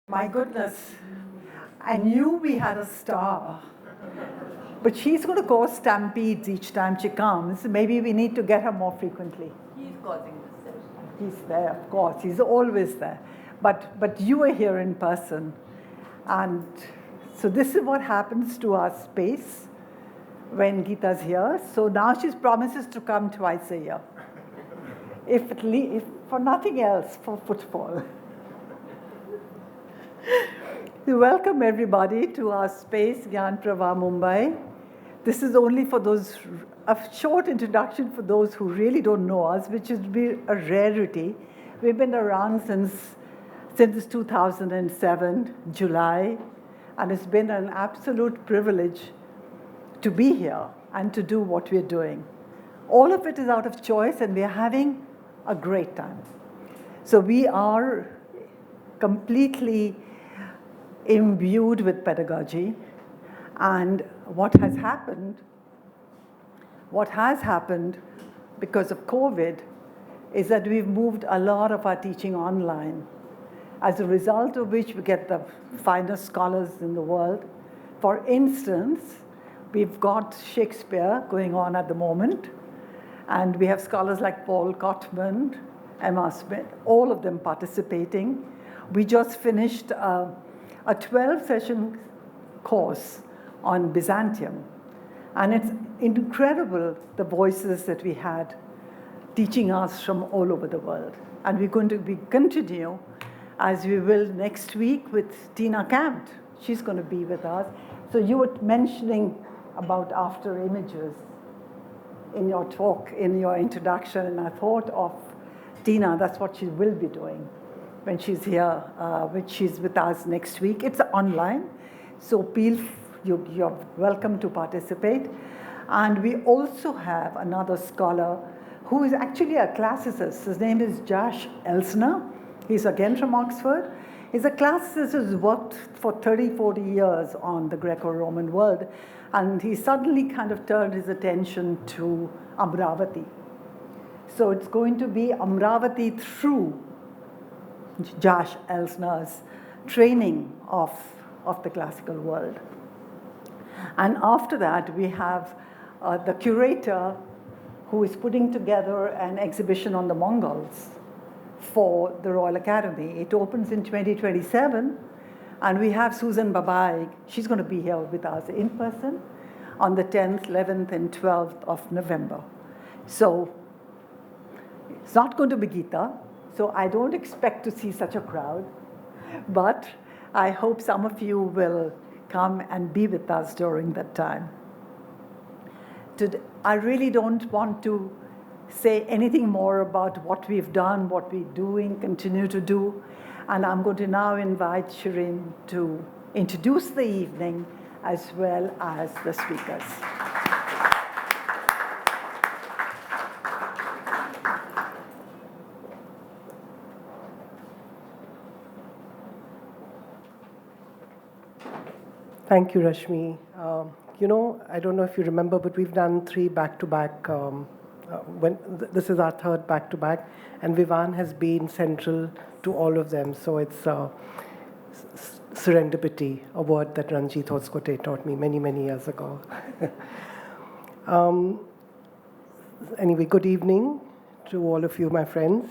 My goodness, I knew we had a star. But she's going to cause stampedes each time she comes. Maybe we need to get her more frequently. He's causing this. He's there, of course. He's always there. But you are here in person. And so this is what happens to our space when Geeta's here. So now she promises to come twice a year. If for nothing else, for footfall. Welcome everybody to our space, Gyan Prava Mumbai. This is only for those, a short introduction for those who really don't know us, which would be a rarity. We've been around since 2007, July, and it's been an absolute privilege to be here and to do what we're doing. All of it is out of choice, and we're having a great time. So we are completely imbued with pedagogy, and what has happened because of COVID is that we've moved a lot of our teaching online, as a result of which we get the finest scholars in the world. For instance, we've got Shakespeare going on at the moment, and we have scholars like Paul Cotman, Emma Smith, all of them participating. We just finished a 12-session course on Byzantium. And it's incredible, the voices that we had teaching us from all over the world. And we're going to continue, as we will next week with Tina Kant. She's going to be with us. So you were mentioning about after images in your talk, in your introduction, and I thought of Tina, that's what she will be doing when she's here, which she's with us next week. It's online, so you're welcome to participate. And we also have another scholar who is actually a classicist. His name is Josh Elsner. He's again from Oxford. He's a classicist who's worked for 30, 40 years on the Greco-Roman world, and he suddenly kind of turned his attention to Amravati. So it's going to be Amravati through Josh Elsner's training of the classical world. And after that, we have the curator who is putting together an exhibition on the Mongols for the Royal Academy. It opens in 2027, and we have Susan Babai. She's going to be here with us in person on the 10th, 11th, and 12th of November. So it's not going to be Geeta, so I don't expect to see such a crowd, but I hope some of you will come and be with us during that time. I really don't want to say anything more about what we've done, what we're doing, continue to do, and I'm going to now invite Shireen to introduce the evening as well as the speakers. Thank you, Rashmi. I don't know if you remember, but we've done 3 back-to-back. This is our 3rd back-to-back, and Vivan has been central to all of them. So it's serendipity, a word that Ranjit Hoskote taught me many, many years ago. Anyway, good evening to all of you, my friends,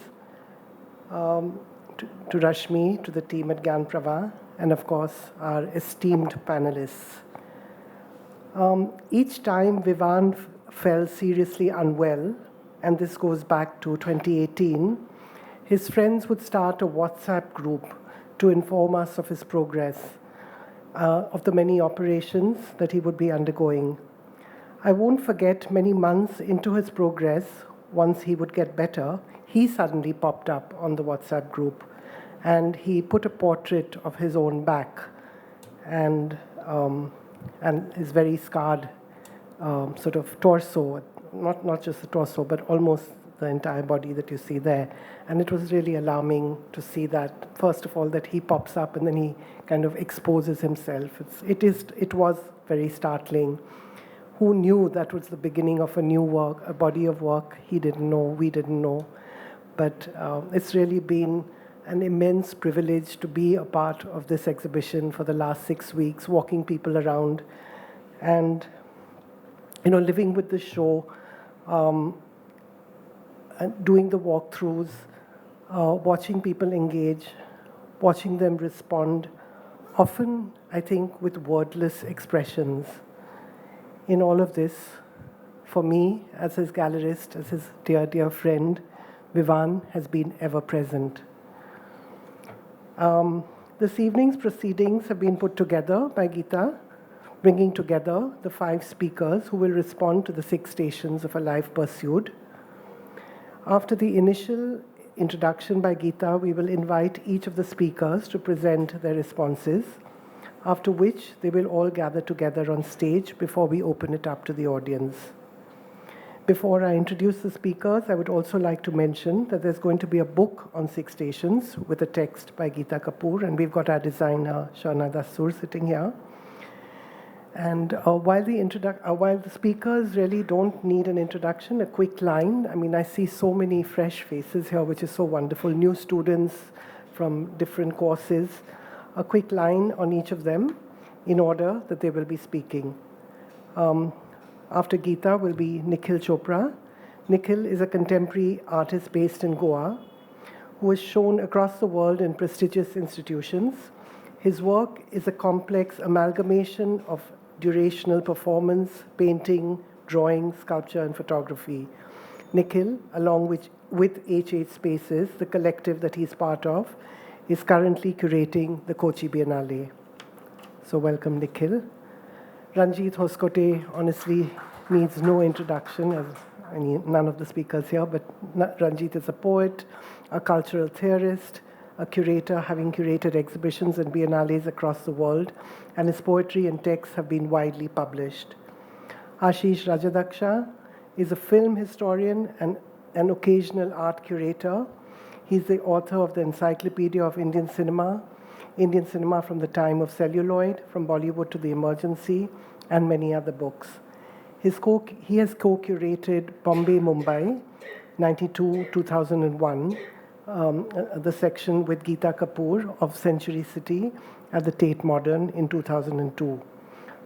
to Rashmi, to the team at Gyan Prava, and of course, our esteemed panelists. Each time Vivan fell seriously unwell, and this goes back to 2018, his friends would start a WhatsApp group to inform us of his progress, of the many operations that he would be undergoing. I won't forget, many months into his progress, once he would get better, he suddenly popped up on the WhatsApp group, and he put a portrait of his own back and his very scarred sort of torso, not just the torso, but almost the entire body that you see there. And it was really alarming to see that, first of all, that he pops up and then he kind of exposes himself. It was very startling. Who knew that was the beginning of a new work, a body of work? He didn't know, we didn't know. But it's really been an immense privilege to be a part of this exhibition for the last 6 weeks, walking people around and, living with the show, and doing the walkthroughs, watching people engage, watching them respond, often, I think, with wordless expressions. In all of this, for me, as his gallerist, as his dear, dear friend, Vivan has been ever present. This evening's proceedings have been put together by Geeta, bringing together the 5 speakers who will respond to the 6 stations of a life pursued. After the initial introduction by Geeta, we will invite each of the speakers to present their responses, after which they will all gather together on stage before we open it up to the audience. Before I introduce the speakers, I would also like to mention that there's going to be a book on 6 stations with a text by Geeta Kapur, and we've got our designer, Shana Dastur, sitting here. And while the speakers really don't need an introduction, a quick line. I mean, I see so many fresh faces here, which is so wonderful, new students from different courses. A quick line on each of them in order that they will be speaking. After Geeta will be Nikhil Chopra. Nikhil is a contemporary artist based in Goa who is shown across the world in prestigious institutions. His work is a complex amalgamation of durational performance, painting, drawing, sculpture, and photography. Nikhil, along with H8 Spaces, the collective that he's part of, is currently curating the Kochi Biennale. So welcome, Nikhil. Ranjit Hoskote honestly needs no introduction, as none of the speakers here, but Ranjit is a poet, a cultural theorist, a curator, having curated exhibitions and biennales across the world, and his poetry and texts have been widely published. Ashish Rajadhyaksha is a film historian and an occasional art curator. He's the author of the Encyclopedia of Indian Cinema from the Time of Celluloid, From Bollywood to the Emergency, and many other books. He has co-curated Bombay, Mumbai, 92-2001, the section with Geeta Kapur of Century City at the Tate Modern in 2002.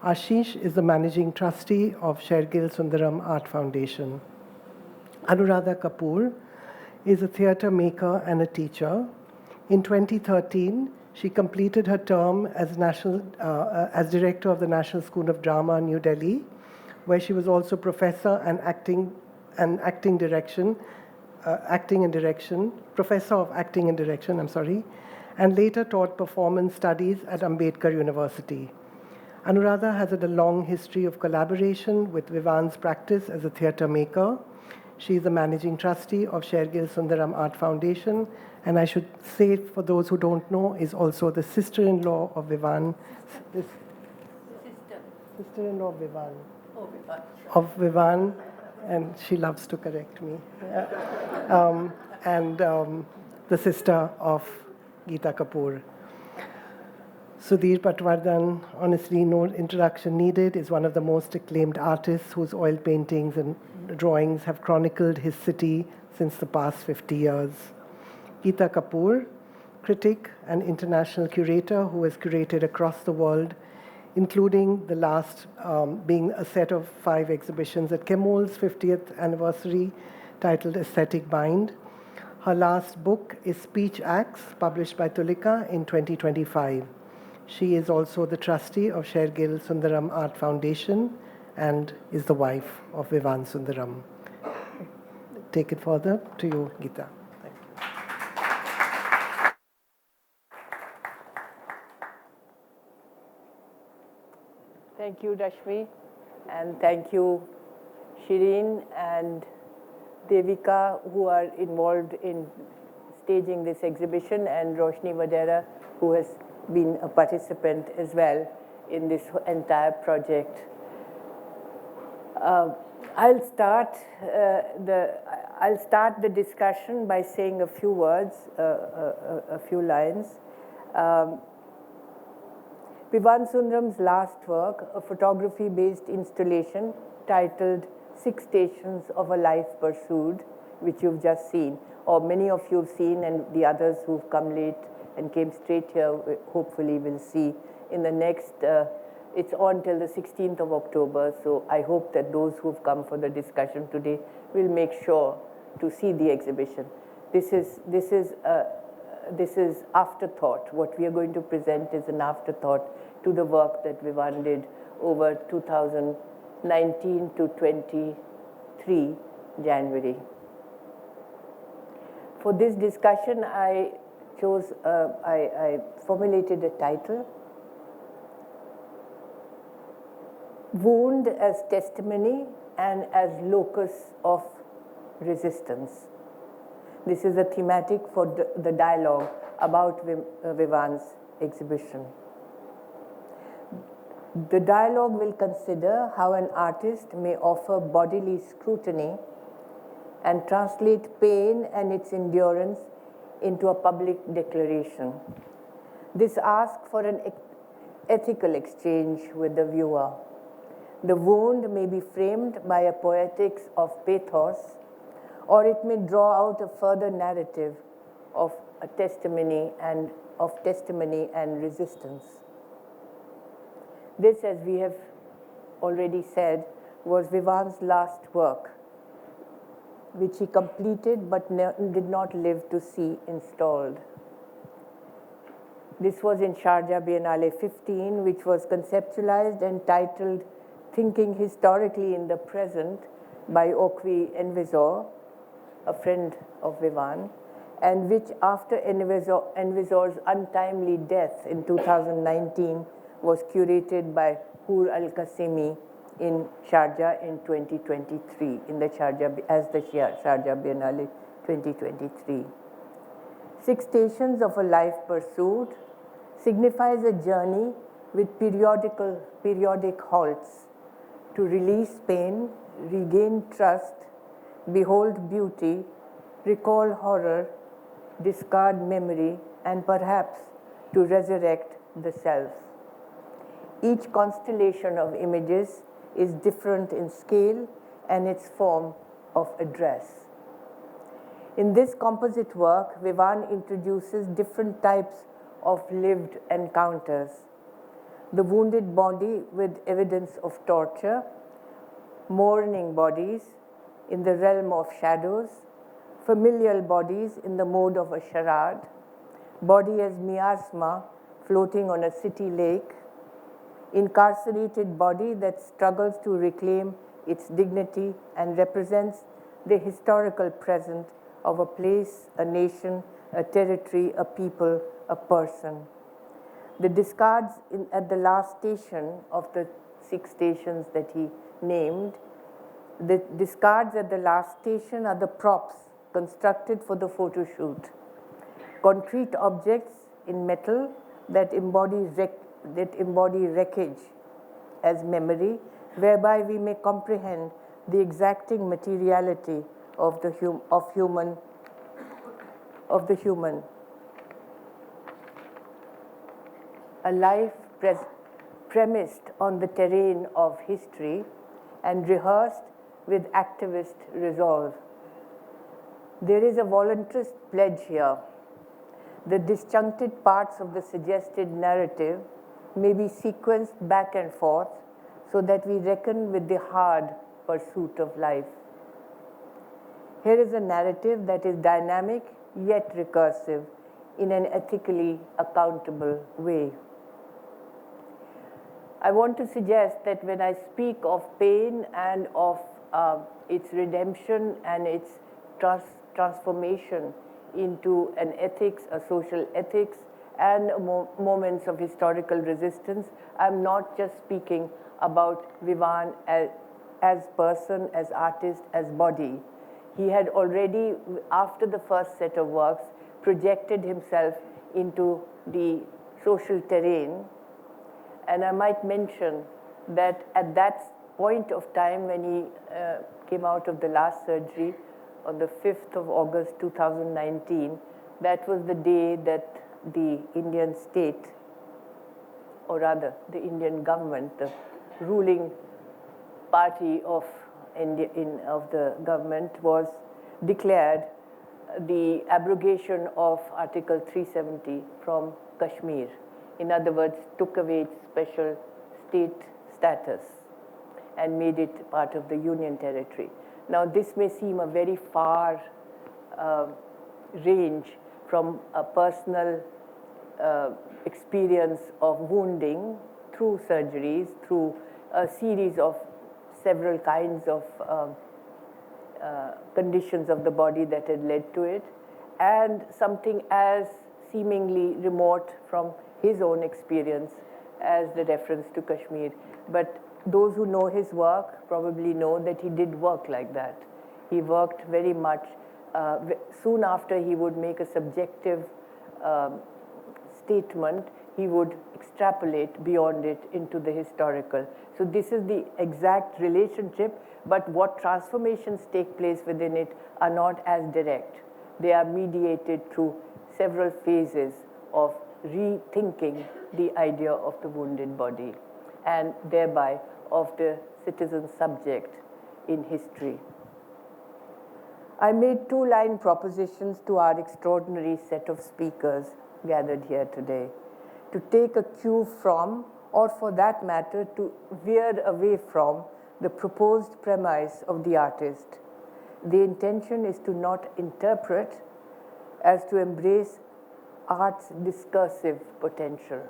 Ashish is the managing trustee of Shergill Sundaram Art Foundation. Anuradha Kapur is a theatre maker and a teacher. In 2013, she completed her term as director of the National School of Drama, New Delhi, where she was also professor and professor of acting and direction, and later taught performance studies at Ambedkar University. Anuradha has had a long history of collaboration with Vivan's practice as a theatre maker. She is the managing trustee of Shergill Sundaram Art Foundation, and I should say, for those who don't know, is also the sister-in-law of Vivan. Sister-in-law of Vivan. Oh, Vivan. Of Vivan, and she loves to correct me. The sister of Geeta Kapur. Sudhir Patwardhan, honestly, no introduction needed, is one of the most acclaimed artists whose oil paintings and drawings have chronicled his city since the past 50 years. Geeta Kapur, critic and international curator who has curated across the world, including the last being a set of 5 exhibitions at Chemould's 50th anniversary titled Aesthetic Bind. Her last book is Speech Acts, published by Tulika in 2025. She is also the trustee of Shergill Sundaram Art Foundation and is the wife of Vivan Sundaram. Take it further to you, Geeta. Thank you. Thank you, Rashmi, and thank you, Shireen and Devika, who are involved in staging this exhibition, and Roshni Vadera, who has been a participant as well in this entire project. I'll start the discussion by saying a few words, a few lines. Vivan Sundaram's last work, a photography-based installation titled 6 Stations of a Life Pursued, which you've just seen, or many of you have seen, and the others who've come late and came straight here, hopefully will see in the next, it's on till the 16th of October, so I hope that those who've come for the discussion today will make sure to see the exhibition. This is afterthought. What we are going to present is an afterthought to the work that Vivan did over 2019 to 23 January. For this discussion, I formulated a title, Wound as Testimony and as Locus of Resistance. This is a thematic for the dialogue about Vivan's exhibition. The dialogue will consider how an artist may offer bodily scrutiny and translate pain and its endurance into a public declaration. This asks for an ethical exchange with the viewer. The wound may be framed by a poetics of pathos, or it may draw out a further narrative of a testimony and resistance. This, as we have already said, was Vivan's last work, which he completed but did not live to see installed. This was in Sharjah Biennale 15, which was conceptualized and titled Thinking Historically in the Present by Okwi Envisor, a friend of Vivan, and which after Envisor's untimely death in 2019 was curated by Hur Al-Qasimi in Sharjah in 2023, in the Sharjah Biennale 2023. 6 Stations of a Life Pursued signifies a journey with periodic halts to release pain, regain trust, behold beauty, recall horror, discard memory, and perhaps to resurrect the self. Each constellation of images is different in scale and its form of address. In this composite work, Vivan introduces different types of lived encounters. The wounded body with evidence of torture, mourning bodies in the realm of shadows, familial bodies in the mode of a charade, body as miasma floating on a city lake, incarcerated body that struggles to reclaim its dignity and represents the historical present of a place, a nation, a territory, a people, a person. The discards at the last station of the 6 stations that he named, the discards at the last station are the props constructed for the photo shoot. Concrete objects in metal that embody wreckage as memory, whereby we may comprehend the exacting materiality of the human. A life premised on the terrain of history and rehearsed with activist resolve. There is a voluntarist pledge here. The disjuncted parts of the suggested narrative may be sequenced back and forth so that we reckon with the hard pursuit of life. Here is a narrative that is dynamic yet recursive in an ethically accountable way. I want to suggest that when I speak of pain and of its redemption and its transformation into an ethics, a social ethics, and moments of historical resistance, I'm not just speaking about Vivan as person, as artist, as body. He had already, after the first set of works, projected himself into the social terrain. And I might mention that at that point of time when he came out of the last surgery on the 5th of August 2019, that was the day that the Indian state, or rather the Indian government, the ruling party of the government, was declared the abrogation of Article 370 from Kashmir. In other words, took away its special state status and made it part of the Union territory. Now, this may seem a very far range from a personal experience of wounding through surgeries, through a series of several kinds of conditions of the body that had led to it, and something as seemingly remote from his own experience as the reference to Kashmir. But those who know his work probably know that he did work like that. He worked very much. Soon after he would make a subjective statement, he would extrapolate beyond it into the historical. So this is the exact relationship, but what transformations take place within it are not as direct. They are mediated through several phases of rethinking the idea of the wounded body and thereby of the citizen subject in history. I made two-line propositions to our extraordinary set of speakers gathered here today, to take a cue from, or for that matter, to veer away from the proposed premise of the artist. The intention is to not interpret as to embrace art's discursive potential.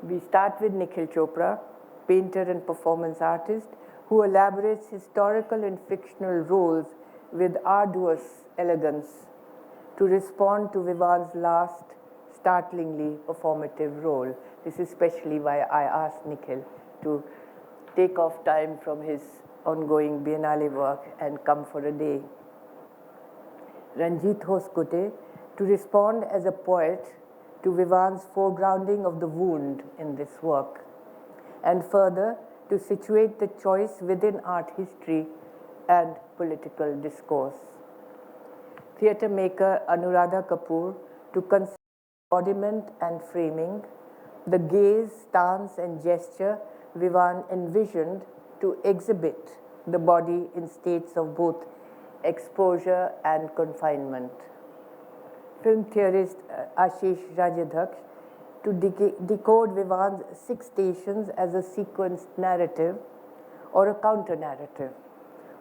We start with Nikhil Chopra, painter and performance artist, who elaborates historical and fictional roles with arduous elegance to respond to Vivan's last startlingly performative role. This is especially why I asked Nikhil to take off time from his ongoing Biennale work and come for a day. Ranjit Hoskote, to respond as a poet to Vivan's foregrounding of the wound in this work, and further to situate the choice within art history and political discourse. Theatre maker Anuradha Kapur, to consider embodiment and framing, the gaze, stance and gesture Vivan envisioned to exhibit the body in states of both exposure and confinement. Film theorist Ashish Rajadhyaksha, to decode Vivan's 6 stations as a sequenced narrative or a counter-narrative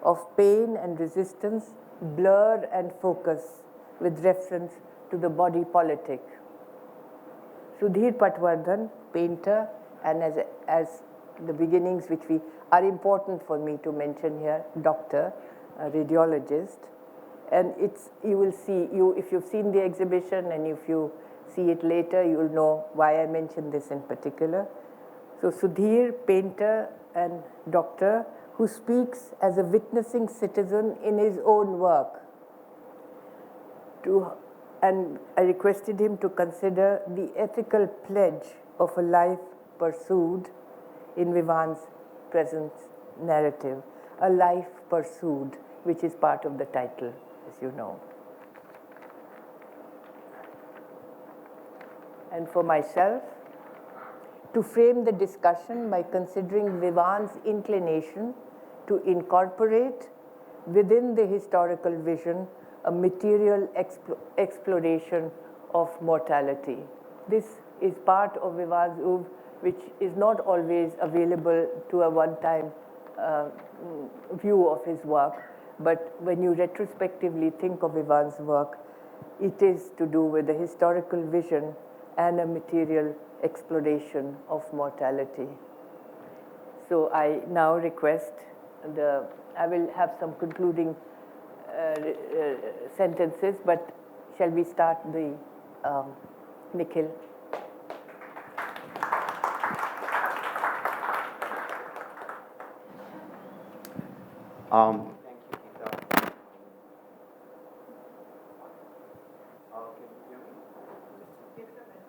of pain and resistance, blur and focus with reference to the body politic. Sudhir Patwardhan, painter, and as the beginnings which are important for me to mention here, doctor, a radiologist. And you will see, if you've seen the exhibition and if you see it later, you will know why I mentioned this in particular. So Sudhir, painter and doctor, who speaks as a witnessing citizen in his own work. And I requested him to consider the ethical pledge of a life pursued in Vivan's present narrative, a life pursued, which is part of the title, as you know. And for myself, to frame the discussion by considering Vivan's inclination to incorporate within the historical vision a material exploration of mortality. This is part of Vivan's oeuvre, which is not always available to a one-time view of his work, but when you retrospectively think of Vivan's work, it is to do with the historical vision and a material exploration of mortality. So I now request I will have some concluding sentences, but shall we start the Nikhil? Thank you, Geeta. Can you hear me?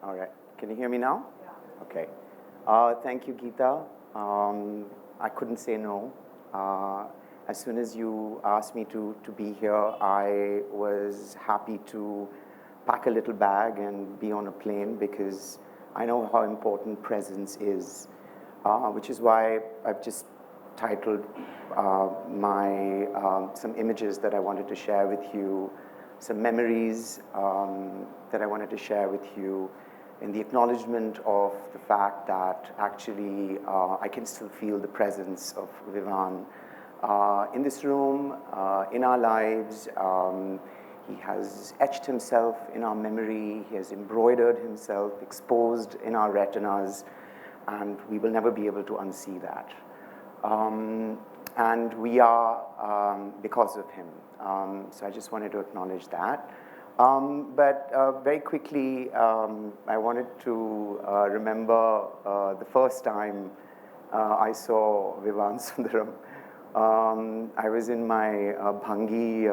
All right. Can you hear me now? Yeah. Okay. Thank you, Geeta. I couldn't say no. As soon as you asked me to be here, I was happy to pack a little bag and be on a plane because I know how important presence is, which is why I've just titled some images that I wanted to share with you, some memories that I wanted to share with you, in the acknowledgement of the fact that actually I can still feel the presence of Vivan in this room, in our lives. He has etched himself in our memory. He has embroidered himself, exposed in our retinas, and we will never be able to unsee that. And we are because of him. So I just wanted to acknowledge that. But very quickly, I wanted to remember the first time I saw Vivan Sundaram. I was in my Bhangi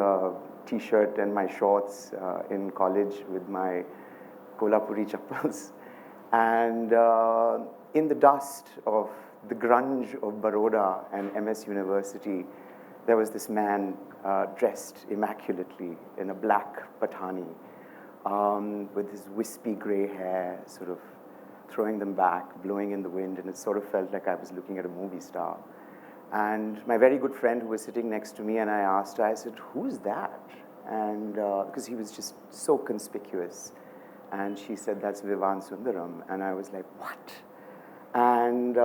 t-shirt and my shorts in college with my Kolhapuri chappals. And in the dust of the grunge of Baroda and MS University, there was this man dressed immaculately in a black pathani with his wispy gray hair, sort of throwing them back, blowing in the wind, and it sort of felt like I was looking at a movie star. And my very good friend who was sitting next to me, and I asked her, I said, who's that? And because he was just so conspicuous. And she said, that's Vivan Sundaram. And I was like, what? And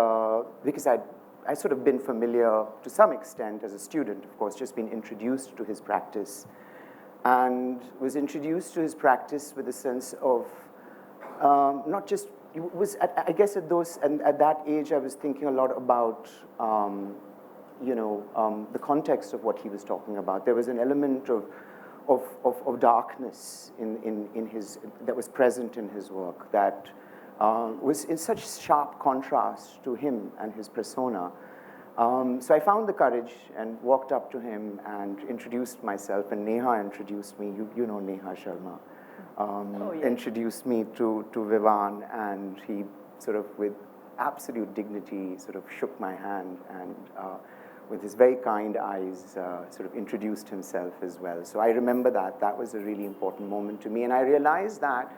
because I'd sort of been familiar to some extent as a student, of course, just been introduced to his practice, and was introduced to his practice with a sense of not just, I guess at that age I was thinking a lot about the context of what he was talking about. There was an element of darkness in his, that was present in his work, that was in such sharp contrast to him and his persona. So I found the courage and walked up to him and introduced myself, and Neha introduced me. You know Neha Sharma. Introduced me to Vivan, and he sort of, with absolute dignity, sort of shook my hand, and with his very kind eyes, sort of introduced himself as well. So I remember that was a really important moment to me, and I realized that,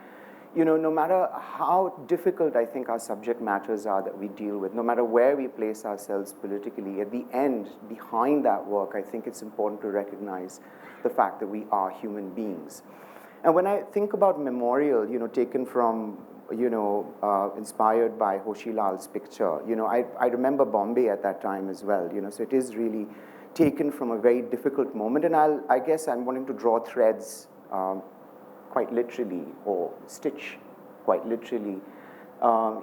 no matter how difficult I think our subject matters are that we deal with, no matter where we place ourselves politically, at the end, behind that work, I think it's important to recognize the fact that we are human beings. And when I think about memorial, taken from, inspired by Hoshi Lal's picture, I remember Bombay at that time as well, so it is really taken from a very difficult moment. And I guess I'm wanting to draw threads quite literally, or stitch quite literally,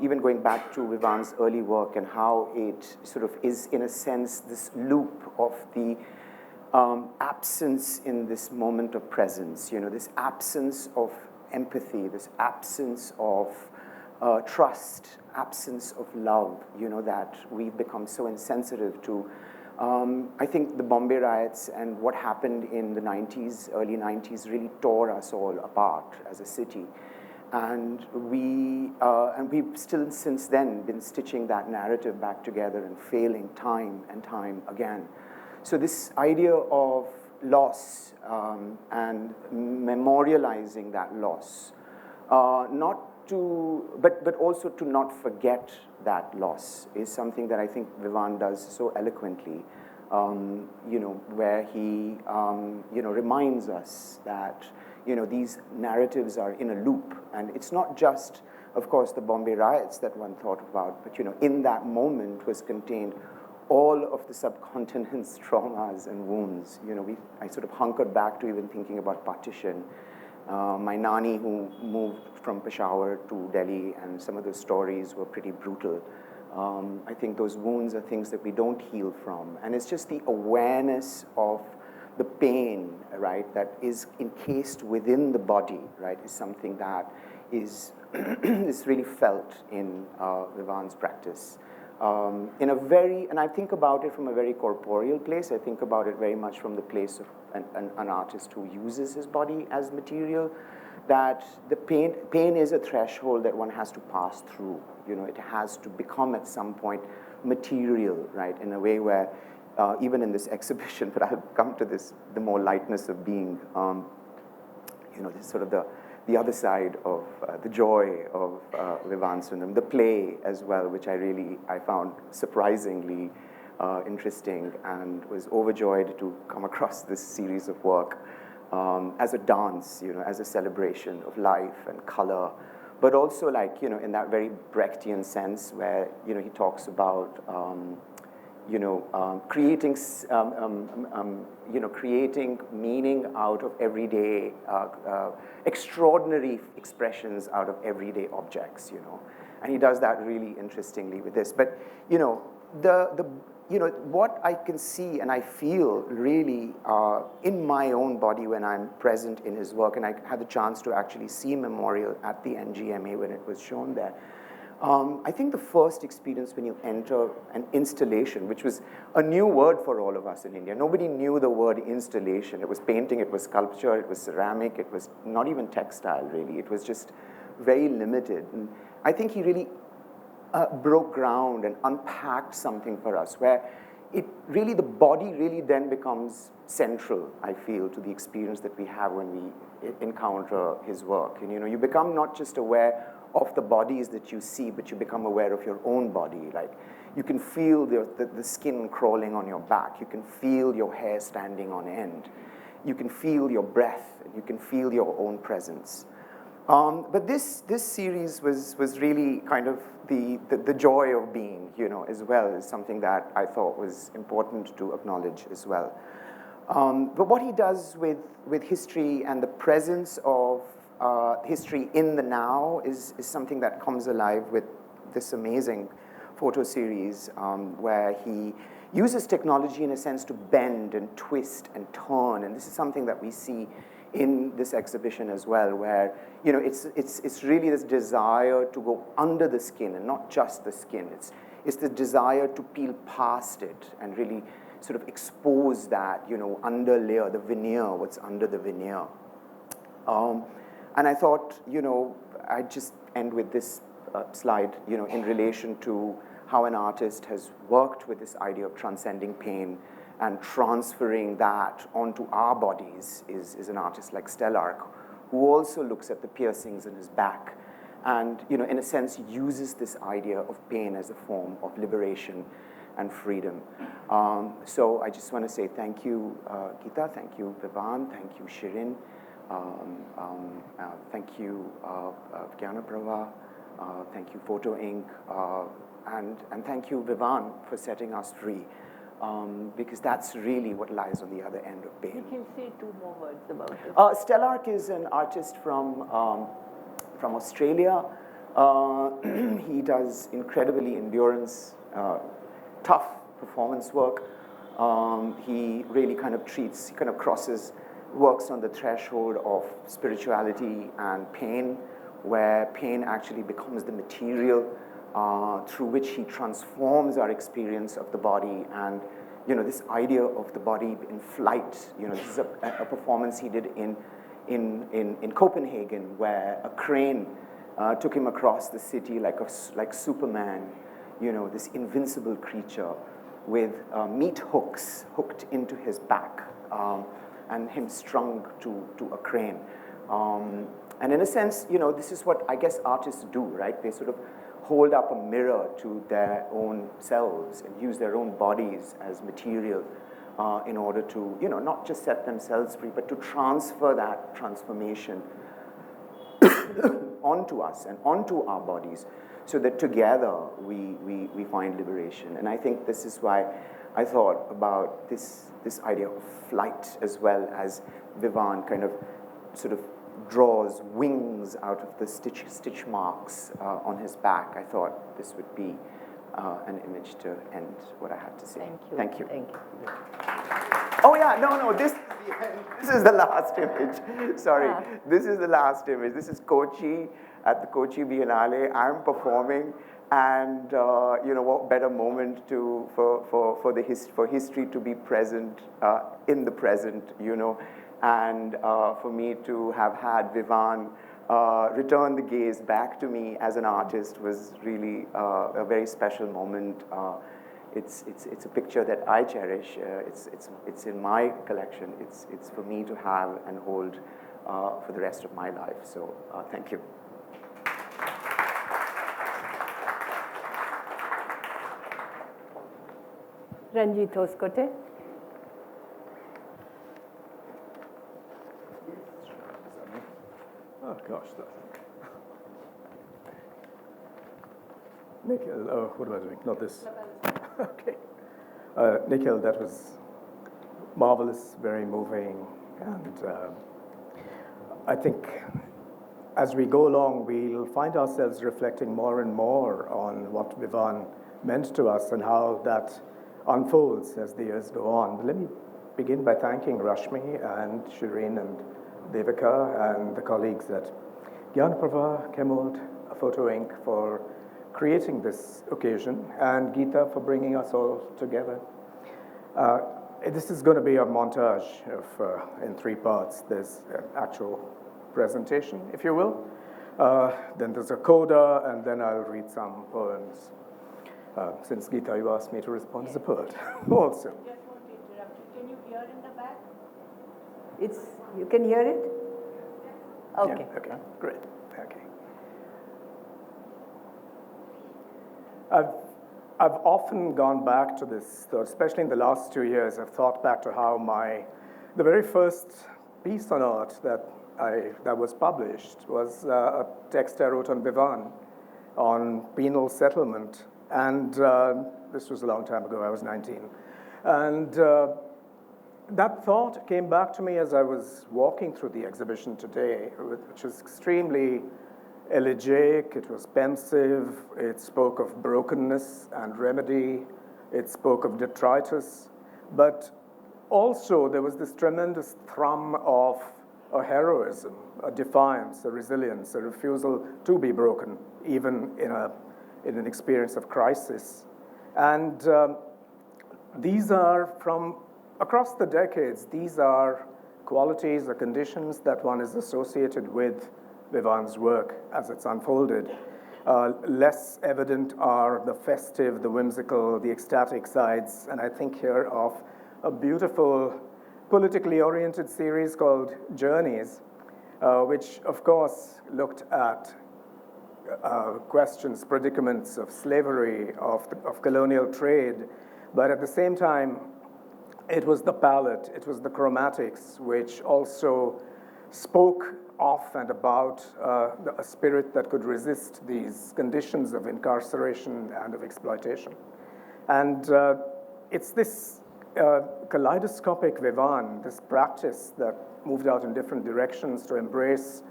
even going back to Vivan's early work and how it sort of is, in a sense, this loop of the absence in this moment of presence, this absence of empathy, this absence of trust, absence of love, that we've become so insensitive to. I think the Bombay riots and what happened in the 90s, early 90s, really tore us all apart as a city. And we've still since then been stitching that narrative back together and failing time and time again. So this idea of loss and memorializing that loss, but also to not forget that loss, is something that I think Vivan does so eloquently, where he, reminds us that, these narratives are in a loop. And it's not just, of course, the Bombay riots that one thought about, but, in that moment was contained all of the subcontinent's traumas and wounds. I sort of hunkered back to even thinking about partition. My nani, who moved from Peshawar to Delhi, and some of those stories were pretty brutal. I think those wounds are things that we don't heal from. And it's just the awareness of the pain, right, that is encased within the body, right, is something that is, is really felt in Vivan's practice. In a very, and I think about it from a very corporeal place. I think about it very much from the place of an artist who uses his body as material, that the pain is a threshold that one has to pass through. It has to become at some point material, right, in a way where, even in this exhibition, but I'll come to this, the more lightness of being, this sort of the other side of the joy of Vivan Sundaram, the play as well, which I found surprisingly interesting, and was overjoyed to come across this series of work as a dance, as a celebration of life and color, but also like, in that very Brechtian sense where, he talks about, creating, creating meaning out of everyday, extraordinary expressions out of everyday objects, And he does that really interestingly with this. But, what I can see and I feel really in my own body when I'm present in his work, and I had the chance to actually see Memorial at the NGMA when it was shown there. I think the first experience when you enter an installation, which was a new word for all of us in India. Nobody knew the word installation. It was painting, it was sculpture, it was ceramic, it was not even textile really. It was just very limited. And I think he really broke ground and unpacked something for us where it really, the body really then becomes central, I feel, to the experience that we have when we encounter his work. And you become not just aware of the bodies that you see, but you become aware of your own body. Like, you can feel the skin crawling on your back. You can feel your hair standing on end. You can feel your breath, and you can feel your own presence. But this series was really kind of the joy of being, as well, is something that I thought was important to acknowledge as well. But what he does with history and the presence of history in the now is something that comes alive with this amazing photo series where he uses technology in a sense to bend and twist and turn, and this is something that we see in this exhibition as well, where it's really this desire to go under the skin and not just the skin. It's the desire to peel past it and really sort of expose that under layer, the veneer, what's under the veneer. And I thought, I'd just end with this slide, in relation to how an artist has worked with this idea of transcending pain and transferring that onto our bodies is an artist like Stellark, who also looks at the piercings in his back and, in a sense, uses this idea of pain as a form of liberation and freedom. So I just want to say thank you, Geeta, thank you, Vivan, thank you, Shirin. Thank you, Gyanaprava, thank you, Photo Inc., and thank you, Vivan, for setting us free, because that's really what lies on the other end of pain. You can say two more words about it. Stellark is an artist from Australia. He does incredibly endurance, tough performance work. He really kind of works on the threshold of spirituality and pain, where pain actually becomes the material through which he transforms our experience of the body. And this idea of the body in flight, this is a performance he did in Copenhagen, where a crane took him across the city like Superman, this invincible creature with meat hooks hooked into his back. And him strung to a crane. And in a sense, this is what I guess artists do, right? They sort of hold up a mirror to their own selves and use their own bodies as material in order to, not just set themselves free, but to transfer that transformation onto us and onto our bodies so that together we find liberation. And I think this is why I thought about this idea of flight, as well as Vivan kind of sort of draws wings out of the stitch marks on his back. I thought this would be an image to end what I had to say. Thank you. Thank you. Oh yeah, no, this is the end. This is the last image. Sorry, This is the last image. This is Kochi, at the Kochi Biennale. I'm performing. And what better moment for history to be present in the present, and for me to have had Vivan return the gaze back to me as an artist was really a very special moment. It's a picture that I cherish. It's in my collection. It's for me to have and hold for the rest of my life. So thank you. Ranjit Hoskote. Oh gosh, Nikhil, oh, what am I doing? Not this. Okay. Nikhil, that was marvelous, very moving, and I think as we go along, we'll find ourselves reflecting more and more on what Vivan meant to us and how that unfolds as the years go on. But let me begin by thanking Rashmi and Shireen and Devika and the colleagues at Gyanprabha, Chemould, Photo Inc. for creating this occasion, and Geeta for bringing us all together. This is going to be a montage of, in 3 parts. There's an actual presentation, if you will. Then there's a coda, and then I'll read some poems. Since Geeta, you asked me to respond as a poet also. Just want to interrupt you. Can you hear in the back? You can hear it? Okay. Yeah, okay, great. Okay. I've often gone back to this, especially in the last 2 years. I've thought back to how the very first piece on art that was published was a text I wrote on Vivan, on penal settlement. And this was a long time ago, I was 19. And that thought came back to me as I was walking through the exhibition today, which was extremely elegiac, it was pensive, it spoke of brokenness and remedy, it spoke of detritus, but also there was this tremendous thrum of a heroism, a defiance, a resilience, a refusal to be broken, even in an experience of crisis. And these are from across the decades, these are qualities or conditions that one is associated with Vivan's work as it's unfolded. Less evident are the festive, the whimsical, the ecstatic sides, and I think here of a beautiful politically oriented series called Journeys, which of course looked at questions, predicaments of slavery, of colonial trade, but at the same time, it was the palette, it was the chromatics, which also spoke of and about a spirit that could resist these conditions of incarceration and of exploitation. And it's this kaleidoscopic Vivan, this practice that moved out in different directions to embrace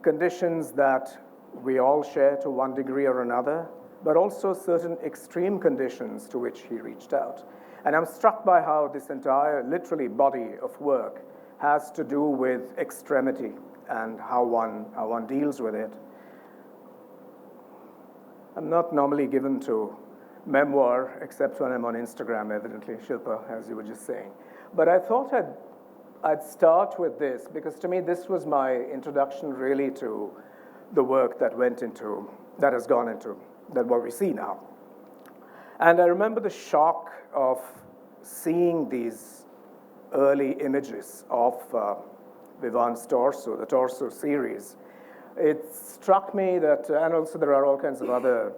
conditions that we all share to one degree or another, but also certain extreme conditions to which he reached out. And I'm struck by how this entire, literally, body of work has to do with extremity and how one deals with it. I'm not normally given to memoir, except when I'm on Instagram, evidently, Shilpa, as you were just saying. But I thought I'd start with this, because to me, this was my introduction really to the work that has gone into what we see now. And I remember the shock of seeing these early images of Vivan's torso, the torso series. It struck me that, and also there are all kinds of other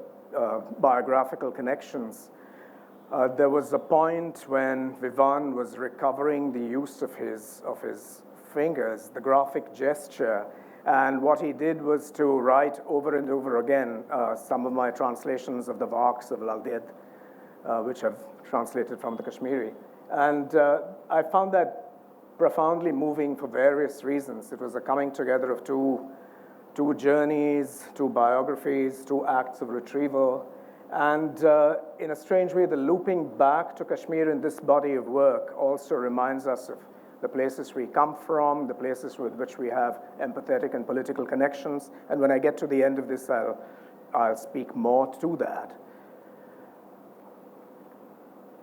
biographical connections. There was a point when Vivan was recovering the use of his fingers, the graphic gesture, and what he did was to write over and over again some of my translations of the Vaks of Laldied, which I've translated from the Kashmiri. And I found that profoundly moving for various reasons. It was a coming together of two journeys, 2 biographies, 2 acts of retrieval. And in a strange way, the looping back to Kashmir in this body of work also reminds us of the places we come from, the places with which we have empathetic and political connections. And when I get to the end of this, I'll speak more to that.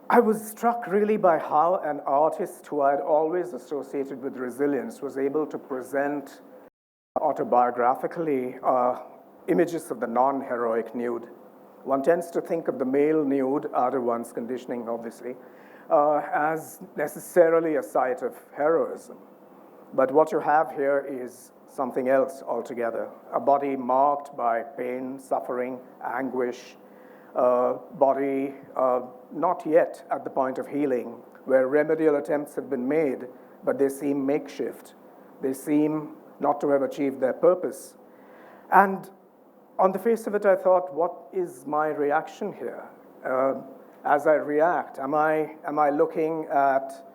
I was struck really by how an artist who I had always associated with resilience was able to present autobiographically images of the non-heroic nude. One tends to think of the male nude, out of one's conditioning, obviously, as necessarily a site of heroism. But what you have here is something else altogether, a body marked by pain, suffering, anguish, body not yet at the point of healing, where remedial attempts have been made, but they seem makeshift. They seem not to have achieved their purpose. And on the face of it, I thought, what is my reaction here? As I react, am I looking at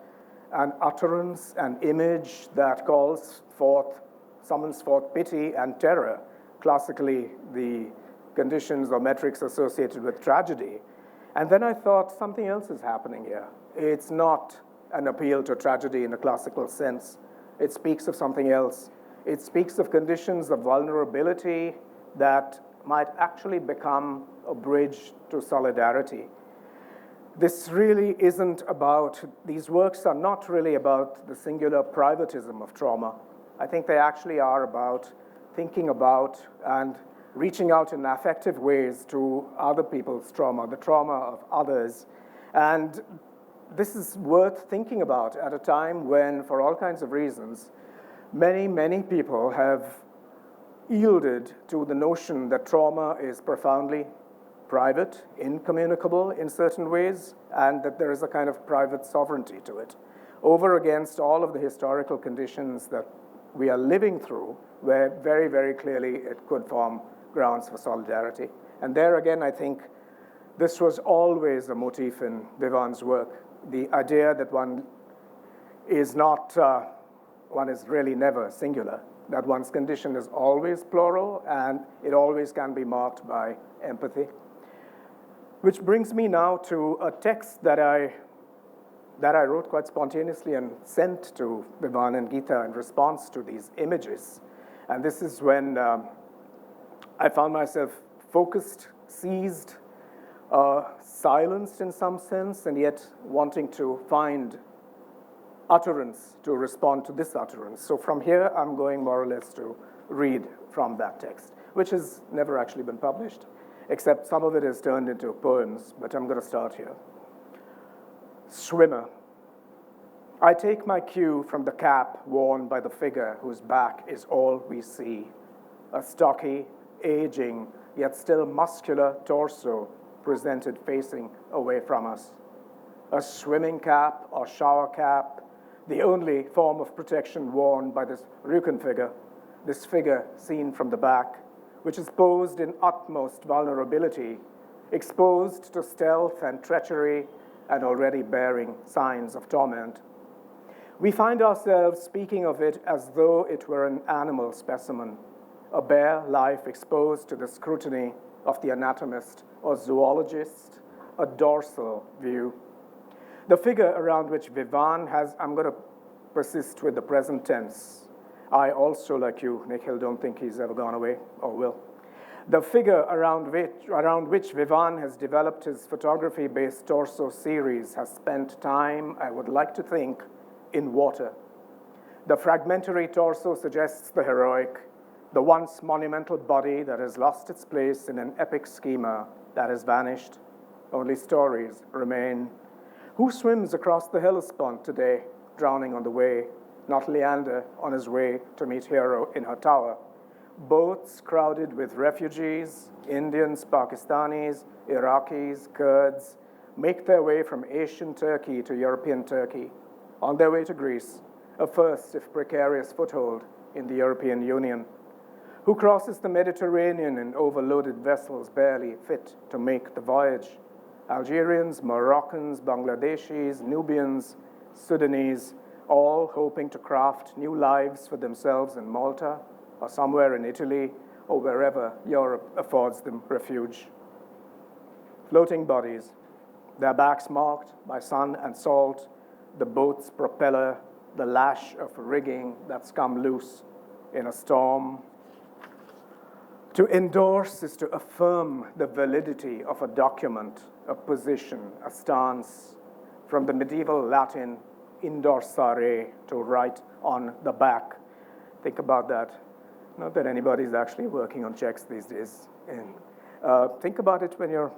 an utterance, an image that summons forth pity and terror, classically the conditions or metrics associated with tragedy? And then I thought, something else is happening here. It's not an appeal to tragedy in a classical sense. It speaks of something else. It speaks of conditions of vulnerability that might actually become a bridge to solidarity. This really isn't about, these works are not really about the singular privatism of trauma. I think they actually are about thinking about and reaching out in affective ways to other people's trauma, the trauma of others. And this is worth thinking about at a time when, for all kinds of reasons, many, many people have yielded to the notion that trauma is profoundly private, incommunicable in certain ways, and that there is a kind of private sovereignty to it, over against all of the historical conditions that we are living through, where very, very clearly it could form grounds for solidarity. And there again, I think this was always a motif in Vivan's work, the idea that one is really never singular, that one's condition is always plural, and it always can be marked by empathy. Which brings me now to a text that I wrote quite spontaneously and sent to Vivan and Geeta in response to these images. And this is when I found myself focused, seized, silenced in some sense, and yet wanting to find utterance to respond to this utterance. So from here, I'm going more or less to read from that text, which has never actually been published, except some of it is turned into poems, but I'm going to start here. Swimmer. I take my cue from the cap worn by the figure whose back is all we see, a stocky, aging, yet still muscular torso presented facing away from us. A swimming cap or shower cap, the only form of protection worn by this Rücken figure, this figure seen from the back, which is posed in utmost vulnerability, exposed to stealth and treachery, and already bearing signs of torment. We find ourselves speaking of it as though it were an animal specimen, a bare life exposed to the scrutiny of the anatomist or zoologist, a dorsal view. The figure around which Vivan has, I'm going to persist with the present tense. I also, like you, Nikhil, don't think he's ever gone away, or will. The figure around which Vivan has developed his photography-based torso series has spent time, I would like to think, in water. The fragmentary torso suggests the heroic, the once monumental body that has lost its place in an epic schema that has vanished. Only stories remain. Who swims across the Hellespont today, drowning on the way? Not Leander on his way to meet Hero in her tower. Boats crowded with refugees, Indians, Pakistanis, Iraqis, Kurds, make their way from Asian Turkey to European Turkey, on their way to Greece, a first, if precarious, foothold in the European Union. Who crosses the Mediterranean in overloaded vessels barely fit to make the voyage? Algerians, Moroccans, Bangladeshis, Nubians, Sudanese, all hoping to craft new lives for themselves in Malta, or somewhere in Italy, or wherever Europe affords them refuge. Floating bodies, their backs marked by sun and salt, the boat's propeller, the lash of rigging that's come loose in a storm. To endorse is to affirm the validity of a document, a position, a stance, from the medieval Latin indorsare, to write on the back. Think about that. Not that anybody's actually working on checks these days. Think about it when you're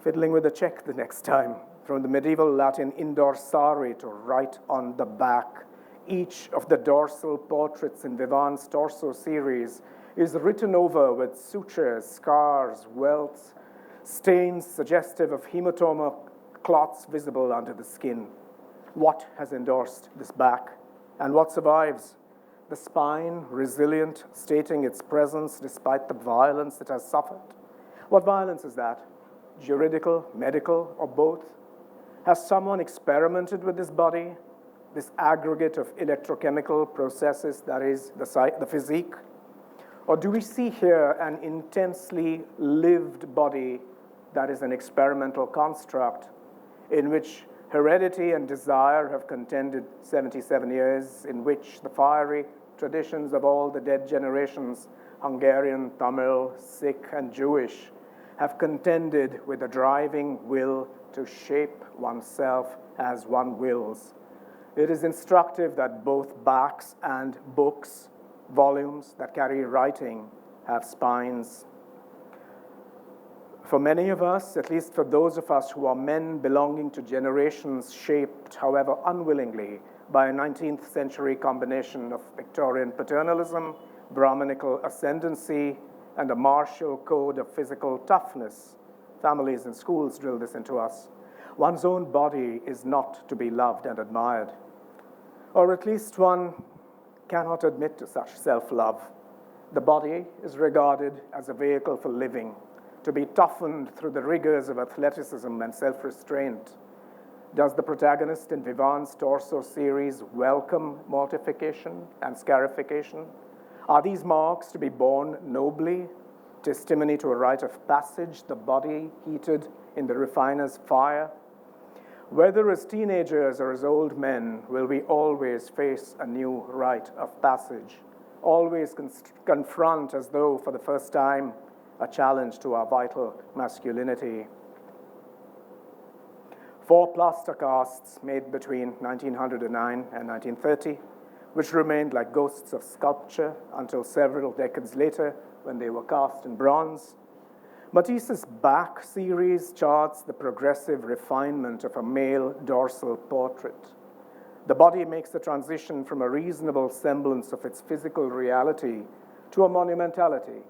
fiddling with a check the next time. From the medieval Latin indorsare, to write on the back. Each of the dorsal portraits in Vivan's torso series is written over with sutures, scars, welts, stains suggestive of hematoma, clots visible under the skin. What has endorsed this back? And what survives? The spine, resilient, stating its presence despite the violence it has suffered. What violence is that? Juridical, medical, or both? Has someone experimented with this body, this aggregate of electrochemical processes that is the physique? Or do we see here an intensely lived body that is an experimental construct in which heredity and desire have contended 77 years, in which the fiery traditions of all the dead generations, Hungarian, Tamil, Sikh, and Jewish, have contended with the driving will to shape oneself as one wills? It is instructive that both backs and books, volumes that carry writing, have spines. For many of us, at least for those of us who are men belonging to generations shaped, however unwillingly, by a 19th century combination of Victorian paternalism, Brahminical ascendancy, and a martial code of physical toughness, families and schools drill this into us. One's own body is not to be loved and admired, or at least one cannot admit to such self-love. The body is regarded as a vehicle for living, to be toughened through the rigors of athleticism and self-restraint. Does the protagonist in Vivan's Torso series welcome mortification and scarification? Are these marks to be borne nobly, testimony to a rite of passage, the body heated in the refiner's fire? Whether as teenagers or as old men, will we always face a new rite of passage, always confront, as though for the first time, a challenge to our vital masculinity? 4 plaster casts made between 1909 and 1930, which remained like ghosts of sculpture until several decades later when they were cast in bronze. Matisse's Back series charts the progressive refinement of a male dorsal portrait. The body makes the transition from a reasonable semblance of its physical reality to a monumentality.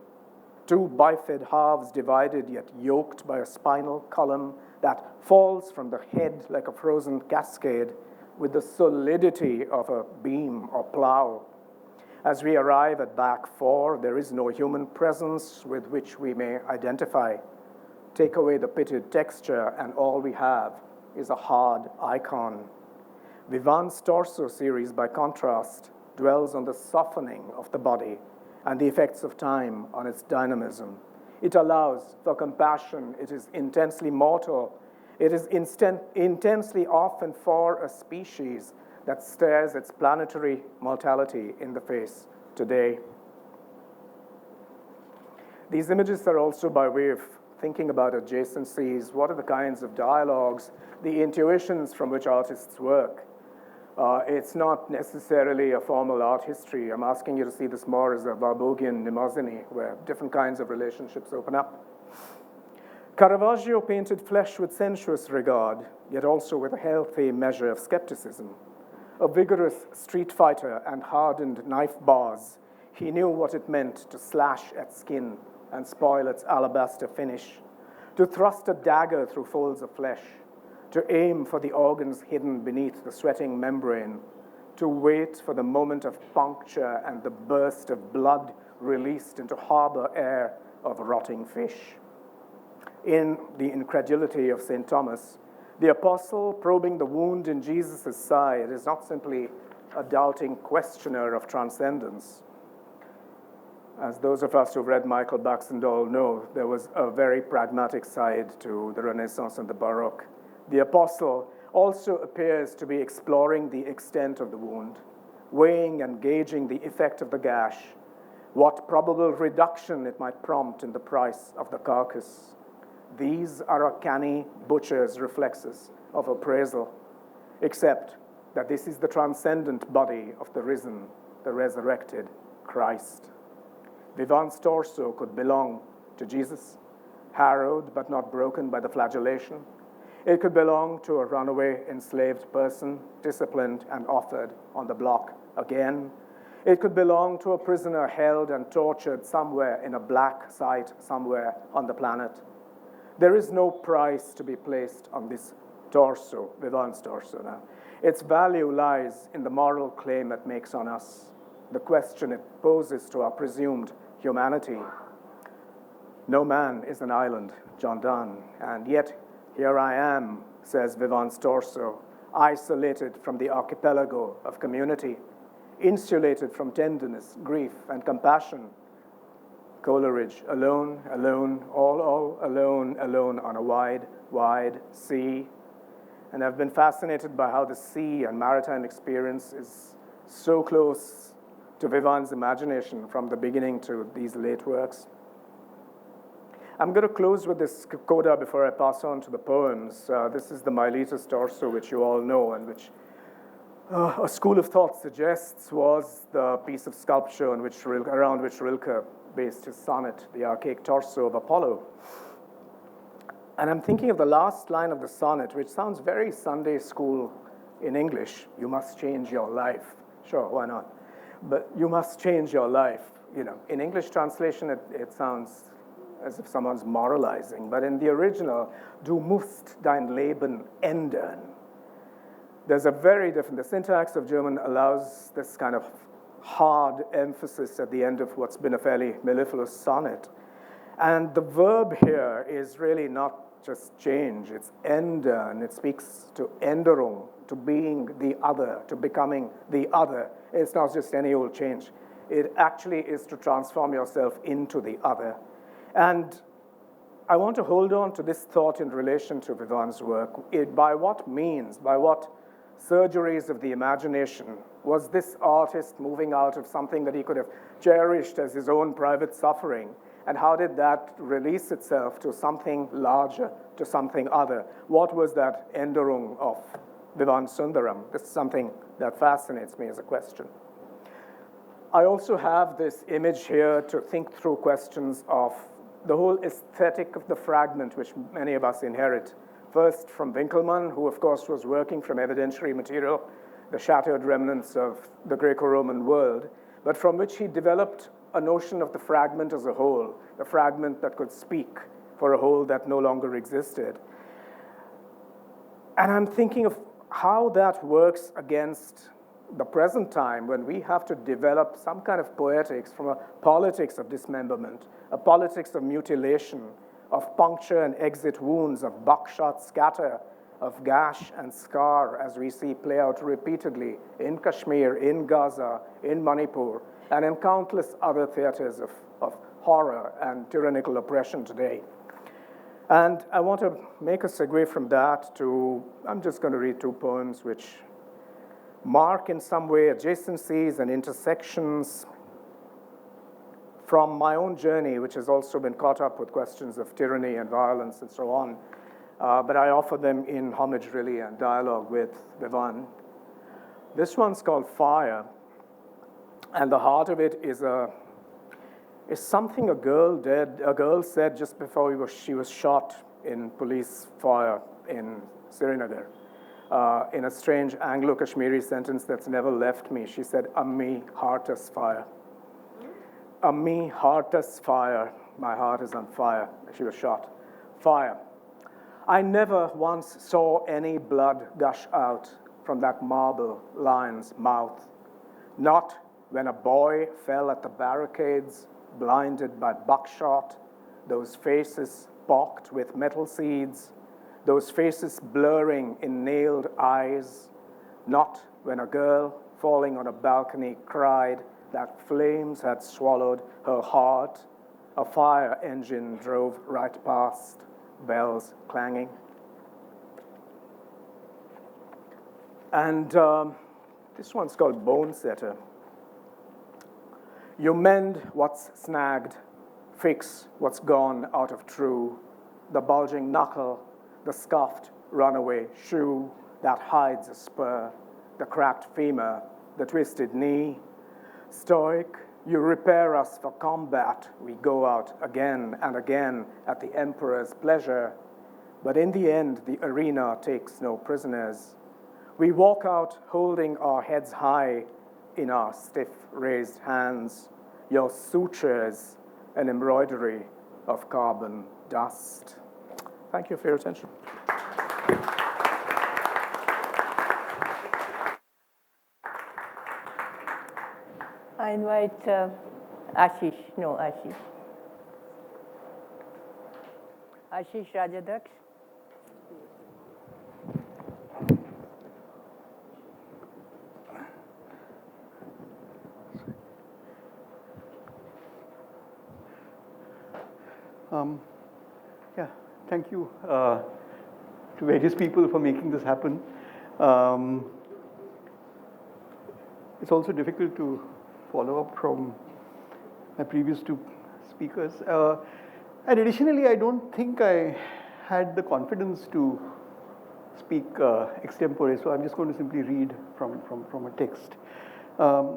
2 bifid halves divided yet yoked by a spinal column that falls from the head like a frozen cascade with the solidity of a beam or plow. As we arrive at Back 4, there is no human presence with which we may identify. Take away the pitted texture, and all we have is a hard icon. Vivan's Torso series, by contrast, dwells on the softening of the body and the effects of time on its dynamism. It allows for compassion. It is intensely mortal. It is intensely off and for a species that stares its planetary mortality in the face today. These images are also by way of thinking about adjacencies. What are the kinds of dialogues, the intuitions from which artists work? It's not necessarily a formal art history. I'm asking you to see this more as a Warburgian mnemosyne, where different kinds of relationships open up. Caravaggio painted flesh with sensuous regard, yet also with a healthy measure of skepticism. A vigorous street fighter and hardened knife bars, he knew what it meant to slash at skin and spoil its alabaster finish, to thrust a dagger through folds of flesh, to aim for the organs hidden beneath the sweating membrane, to wait for the moment of puncture and the burst of blood released into harbor air of rotting fish. In The Incredulity of St. Thomas, the apostle probing the wound in Jesus' side is not simply a doubting questioner of transcendence. As those of us who've read Michael Baxendall know, there was a very pragmatic side to the Renaissance and the Baroque. The apostle also appears to be exploring the extent of the wound, weighing and gauging the effect of the gash, what probable reduction it might prompt in the price of the carcass. These are a canny butcher's reflexes of appraisal, except that this is the transcendent body of the risen, the resurrected Christ. Vivan's torso could belong to Jesus, harrowed but not broken by the flagellation. It could belong to a runaway enslaved person, disciplined and offered on the block again. It could belong to a prisoner held and tortured somewhere in a black site somewhere on the planet. There is no price to be placed on this torso, Vivan's torso now. Its value lies in the moral claim it makes on us, the question it poses to our presumed humanity. No man is an island, John Donne, and yet here I am, says Vivan's torso, isolated from the archipelago of community, insulated from tenderness, grief, and compassion. Coleridge, alone, alone, all alone, alone on a wide, wide sea. And I've been fascinated by how the sea and maritime experience is so close to Vivan's imagination from the beginning to these late works. I'm going to close with this coda before I pass on to the poems. This is the Miletus torso, which you all know, and which a school of thought suggests was the piece of sculpture around which Rilke based his sonnet, The Archaic Torso of Apollo. And I'm thinking of the last line of the sonnet, which sounds very Sunday school in English. You must change your life. Sure, why not? But you must change your life. You know, in English translation, it sounds as if someone's moralizing. But in the original, du musst dein Leben ändern. There's a very different, the syntax of German allows this kind of hard emphasis at the end of what's been a fairly mellifluous sonnet. And the verb here is really not just change, it's ändern. It speaks to Änderung, to being the other, to becoming the other. It's not just any old change. It actually is to transform yourself into the other. And I want to hold on to this thought in relation to Vivan's work. By what means, by what surgeries of the imagination was this artist moving out of something that he could have cherished as his own private suffering? And how did that release itself to something larger, to something other? What was that Änderung of Vivan Sundaram? This is something that fascinates me as a question. I also have this image here to think through questions of the whole aesthetic of the fragment, which many of us inherit. First from Winckelmann, who of course was working from evidentiary material, the shattered remnants of the Greco-Roman world, but from which he developed a notion of the fragment as a whole, the fragment that could speak for a whole that no longer existed. And I'm thinking of how that works against the present time when we have to develop some kind of poetics from a politics of dismemberment, a politics of mutilation, of puncture and exit wounds, of buckshot scatter, of gash and scar, as we see play out repeatedly in Kashmir, in Gaza, in Manipur, and in countless other theaters of horror and tyrannical oppression today. And I want to make a segue from that to, I'm just going to read two poems which mark in some way adjacencies and intersections from my own journey, which has also been caught up with questions of tyranny and violence and so on. But I offer them in homage, really, and dialogue with Vivan. This one's called Fire, and the heart of it is something a girl said just before she was shot in police fire in Srinagar. In a strange Anglo-Kashmiri sentence that's never left me, she said, "Ammi, heart is fire." Ammi, heart is fire. My heart is on fire. She was shot. Fire. I never once saw any blood gush out from that marble lion's mouth. Not when a boy fell at the barricades, blinded by buckshot, those faces pocked with metal seeds, those faces blurring in nailed eyes. Not when a girl falling on a balcony cried that flames had swallowed her heart. A fire engine drove right past, bells clanging. And this one's called Bone Setter. You mend what's snagged, fix what's gone out of true, the bulging knuckle, the scuffed runaway shoe that hides a spur, the cracked femur, the twisted knee. Stoic, you repair us for combat. We go out again and again at the emperor's pleasure. But in the end, the arena takes no prisoners. We walk out holding our heads high in our stiff raised hands, your sutures an embroidery of carbon dust. Thank you for your attention. I invite Ashish Rajadhyaksha. Yeah, thank you to various people for making this happen. It's also difficult to follow up from my previous two speakers. And additionally, I don't think I had the confidence to speak extempore, so I'm just going to simply read from a text.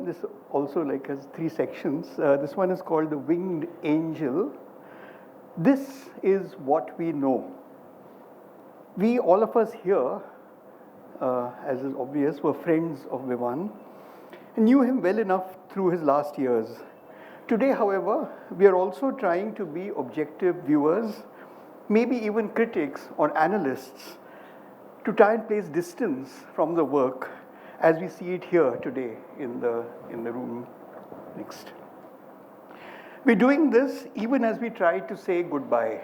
This also has 3 sections. This one is called The Winged Angel. This is what we know. We, all of us here, as is obvious, were friends of Vivan and knew him well enough through his last years. Today, however, we are also trying to be objective viewers, maybe even critics or analysts, to try and place distance from the work as we see it here today in the room next. We're doing this even as we try to say goodbye.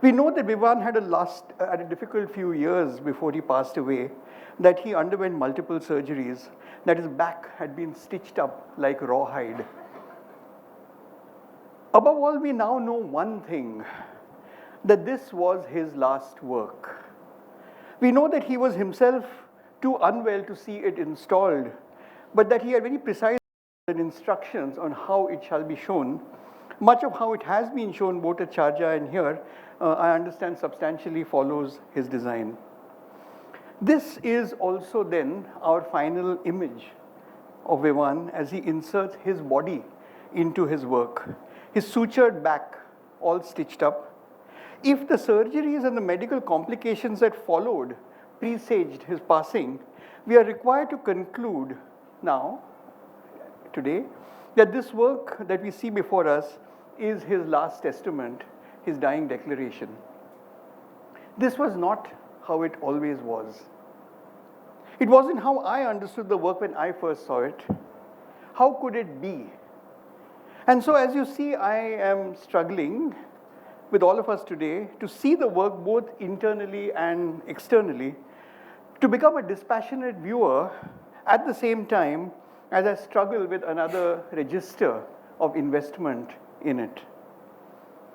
We know that Vivan had a difficult few years before he passed away, that he underwent multiple surgeries, that his back had been stitched up like rawhide. Above all, we now know one thing, that this was his last work. We know that he was himself too unwell to see it installed, but that he had very precise instructions on how it shall be shown. Much of how it has been shown both at Charja and here, I understand substantially follows his design. This is also then our final image of Vivan as he inserts his body into his work. His sutured back, all stitched up. If the surgeries and the medical complications that followed presaged his passing, we are required to conclude now, today, that this work that we see before us is his last testament, his dying declaration. This was not how it always was. It wasn't how I understood the work when I first saw it. How could it be? And so, as you see, I am struggling with all of us today to see the work both internally and externally, to become a dispassionate viewer at the same time as I struggle with another register of investment in it.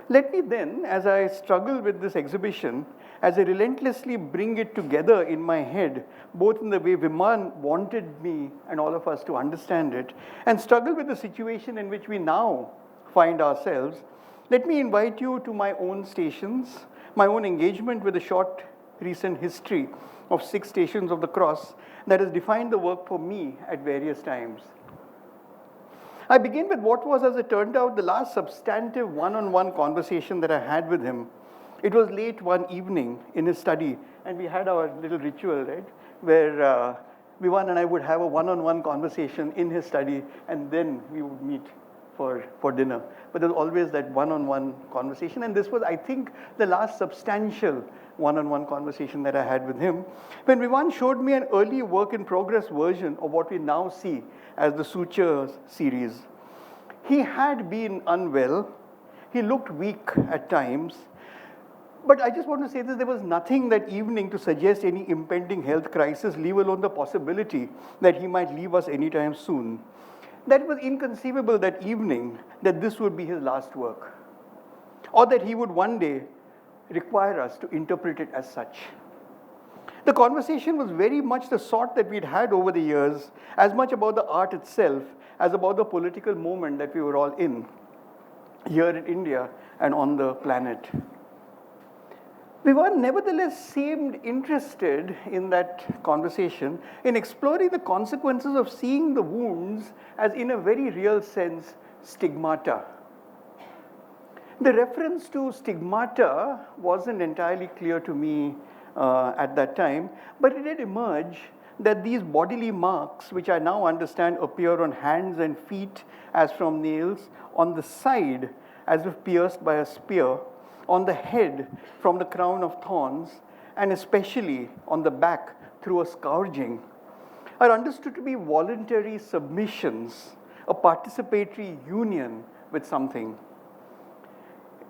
Let me then, as I struggle with this exhibition, as I relentlessly bring it together in my head, both in the way Vivan wanted me and all of us to understand it, and struggle with the situation in which we now find ourselves, let me invite you to my own stations, my own engagement with a short recent history of 6 stations of the cross that has defined the work for me at various times. I begin with what was, as it turned out, the last substantive one-on-one conversation that I had with him. It was late one evening in his study, and we had our little ritual, right, where Vivan and I would have a one-on-one conversation in his study, and then we would meet for dinner. But there was always that one-on-one conversation, and this was, I think, the last substantial one-on-one conversation that I had with him, when Vivan showed me an early work-in-progress version of what we now see as the Sutures series. He had been unwell. He looked weak at times. But I just want to say that there was nothing that evening to suggest any impending health crisis, leave alone the possibility that he might leave us anytime soon. That it was inconceivable that evening that this would be his last work, or that he would one day require us to interpret it as such. The conversation was very much the sort that we'd had over the years, as much about the art itself as about the political moment that we were all in, here in India and on the planet. Vivan nevertheless seemed interested in that conversation in exploring the consequences of seeing the wounds as, in a very real sense, stigmata. The reference to stigmata wasn't entirely clear to me at that time, but it did emerge that these bodily marks, which I now understand appear on hands and feet as from nails, on the side as if pierced by a spear, on the head from the crown of thorns, and especially on the back through a scourging, are understood to be voluntary submissions, a participatory union with something.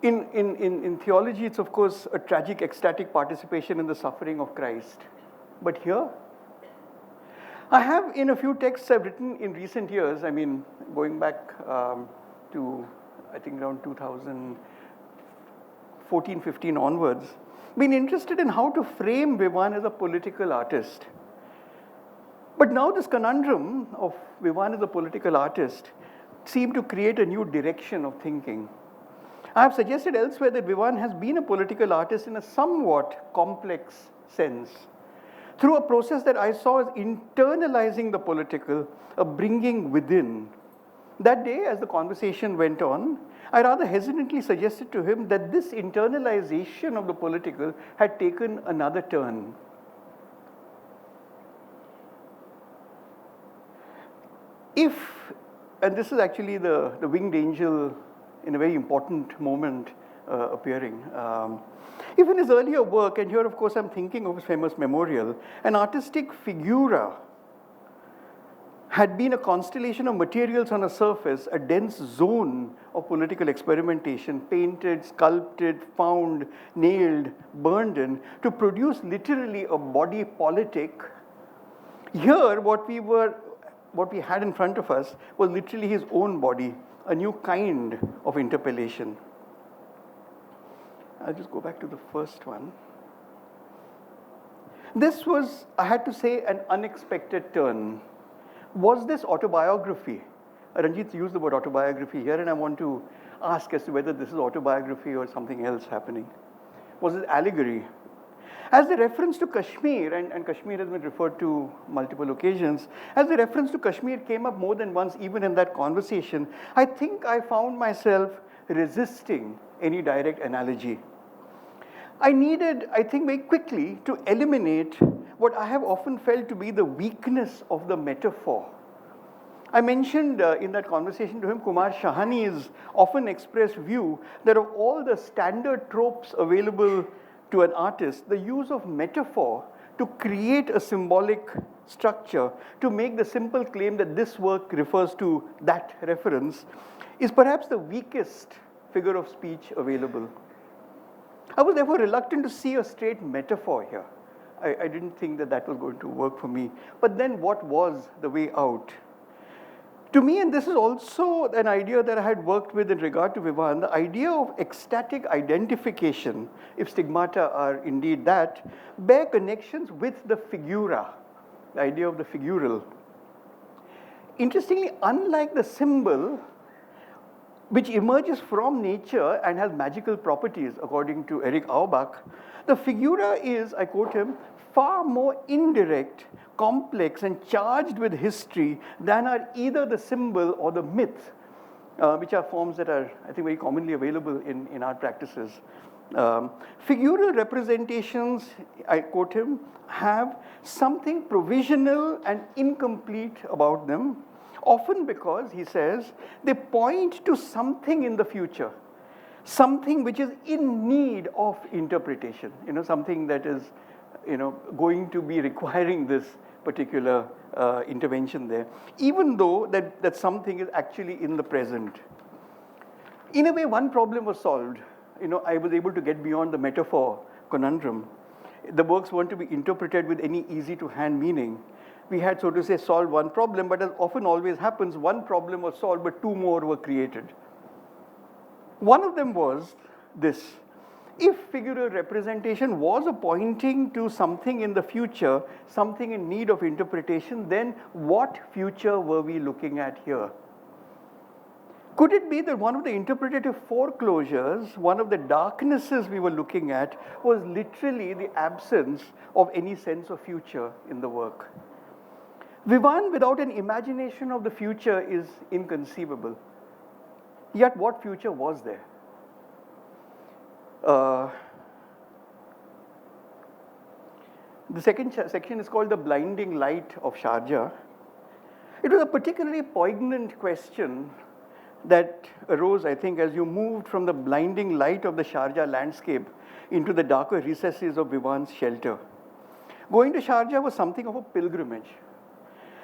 In theology, it's of course a tragic, ecstatic participation in the suffering of Christ. But here, I have in a few texts I've written in recent years, I mean, going back to, I think around 2014-15 onwards, been interested in how to frame Vivan as a political artist. But now this conundrum of Vivan as a political artist seemed to create a new direction of thinking. I have suggested elsewhere that Vivan has been a political artist in a somewhat complex sense, through a process that I saw as internalizing the political, a bringing within. That day, as the conversation went on, I rather hesitantly suggested to him that this internalization of the political had taken another turn. If, and this is actually the winged angel in a very important moment appearing. If in his earlier work, and here of course I'm thinking of his famous memorial, an artistic figura had been a constellation of materials on a surface, a dense zone of political experimentation, painted, sculpted, found, nailed, burned in, to produce literally a body politic. Here, what we had in front of us was literally his own body, a new kind of interpellation. I'll just go back to the first one. This was, I had to say, an unexpected turn. Was this autobiography? Ranjit used the word autobiography here, and I want to ask as to whether this is autobiography or something else happening. Was it allegory? As the reference to Kashmir, and Kashmir has been referred to multiple occasions, as the reference to Kashmir came up more than once, even in that conversation, I think I found myself resisting any direct analogy. I needed, I think, very quickly to eliminate what I have often felt to be the weakness of the metaphor. I mentioned in that conversation to him Kumar Shahani's often expressed view that of all the standard tropes available to an artist, the use of metaphor to create a symbolic structure, to make the simple claim that this work refers to that reference, is perhaps the weakest figure of speech available. I was therefore reluctant to see a straight metaphor here. I didn't think that that was going to work for me. But then what was the way out? To me, and this is also an idea that I had worked with in regard to Vivan, the idea of ecstatic identification, if stigmata are indeed that, bear connections with the figura, the idea of the figural. Interestingly, unlike the symbol, which emerges from nature and has magical properties, according to Eric Auerbach, the figura is, I quote him, far more indirect, complex, and charged with history than are either the symbol or the myth, which are forms that are, I think, very commonly available in art practices. Figural representations, I quote him, have something provisional and incomplete about them, often because, he says, they point to something in the future, something which is in need of interpretation, something that is, going to be requiring this particular intervention there, even though that something is actually in the present. In a way, one problem was solved. I was able to get beyond the metaphor conundrum. The works weren't to be interpreted with any easy-to-hand meaning. We had, so to say, solved one problem, but as often always happens, one problem was solved, but two more were created. One of them was this. If figural representation was a pointing to something in the future, something in need of interpretation, then what future were we looking at here? Could it be that one of the interpretative foreclosures, one of the darknesses we were looking at, was literally the absence of any sense of future in the work? Vivan without an imagination of the future is inconceivable. Yet what future was there? The second section is called The Blinding Light of Sharjah. It was a particularly poignant question that arose, I think, as you moved from the blinding light of the Sharjah landscape into the darker recesses of Vivan's shelter. Going to Sharjah was something of a pilgrimage.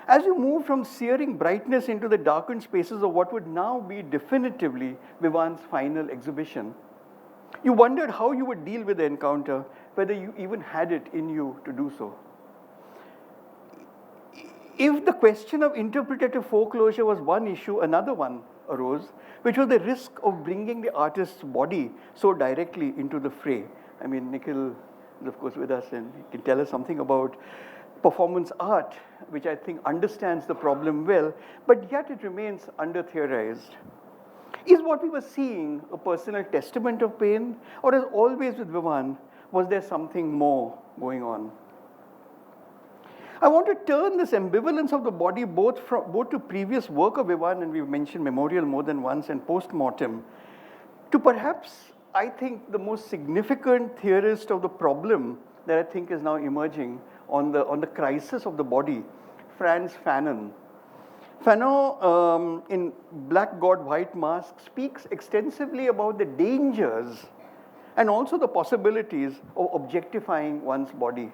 As you moved from searing brightness into the darkened spaces of what would now be definitively Vivan's final exhibition, you wondered how you would deal with the encounter, whether you even had it in you to do so. If the question of interpretative foreclosure was one issue, another one arose, which was the risk of bringing the artist's body so directly into the fray. I mean, Nikhil is of course with us, and he can tell us something about performance art, which I think understands the problem well, but yet it remains under-theorized. Is what we were seeing a personal testament of pain, or as always with Vivan, was there something more going on? I want to turn this ambivalence of the body both to previous work of Vivan, and we've mentioned Memorial more than once, and post-mortem, to perhaps, I think, the most significant theorist of the problem that I think is now emerging on the crisis of the body, Frantz Fanon. Fanon, in Black God, White Mask, speaks extensively about the dangers and also the possibilities of objectifying one's body.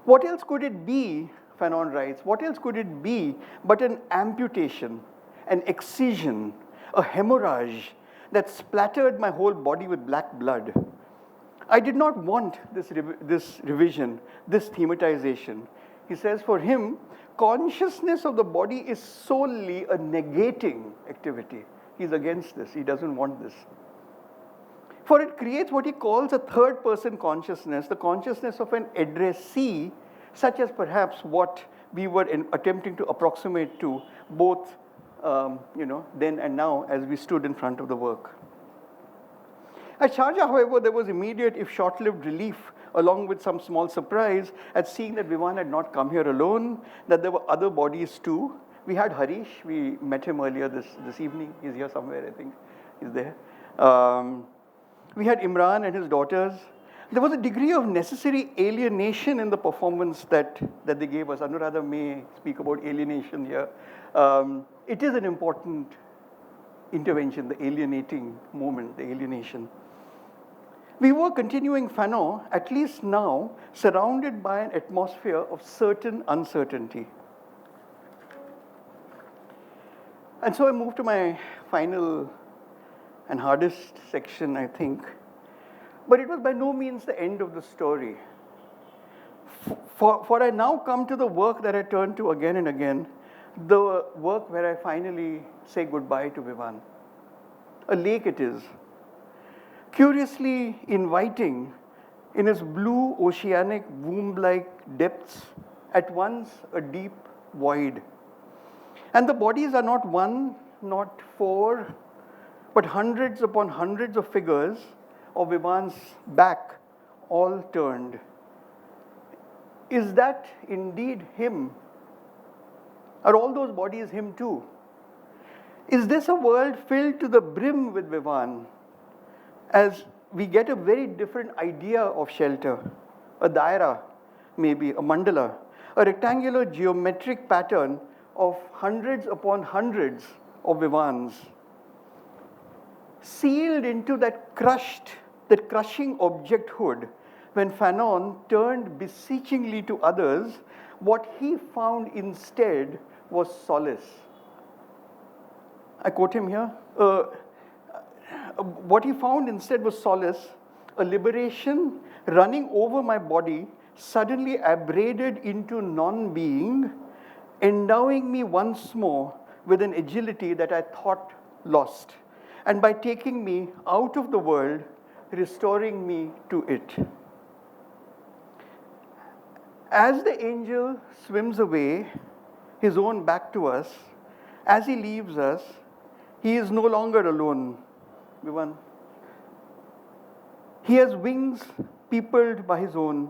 What else could it be, Fanon writes, what else could it be but an amputation, an excision, a hemorrhage that splattered my whole body with black blood? I did not want this revision, this thematization. He says for him, consciousness of the body is solely a negating activity. He's against this. He doesn't want this. For it creates what he calls a third-person consciousness, the consciousness of an addressee, such as perhaps what we were attempting to approximate to both then and now as we stood in front of the work. At Sharjah, however, there was immediate, if short-lived, relief, along with some small surprise at seeing that Vivan had not come here alone, that there were other bodies too. We had Harish, we met him earlier this evening. He's here somewhere, I think. He's there. We had Imran and his daughters. There was a degree of necessary alienation in the performance that they gave us. Anuradha may speak about alienation here. It is an important intervention, the alienating moment, the alienation. We were continuing Fanon, at least now, surrounded by an atmosphere of certain uncertainty. And so I moved to my final and hardest section, I think. But it was by no means the end of the story. For I now come to the work that I turn to again and again, the work where I finally say goodbye to Vivan. A lake it is, curiously inviting in its blue oceanic womb-like depths, at once a deep void. And the bodies are not one, not four, but hundreds upon hundreds of figures of Vivan's back, all turned. Is that indeed him? Are all those bodies him too? Is this a world filled to the brim with Vivan, as we get a very different idea of shelter? A daira, maybe, a mandala, a rectangular geometric pattern of hundreds upon hundreds of Vivans, sealed into that crushing objecthood. When Fanon turned beseechingly to others, what he found instead was solace. I quote him here. What he found instead was solace, a liberation running over my body, suddenly abraded into non-being, endowing me once more with an agility that I thought lost, and by taking me out of the world, restoring me to it. As the angel swims away, his own back to us, as he leaves us, he is no longer alone. Vivan. He has wings peopled by his own.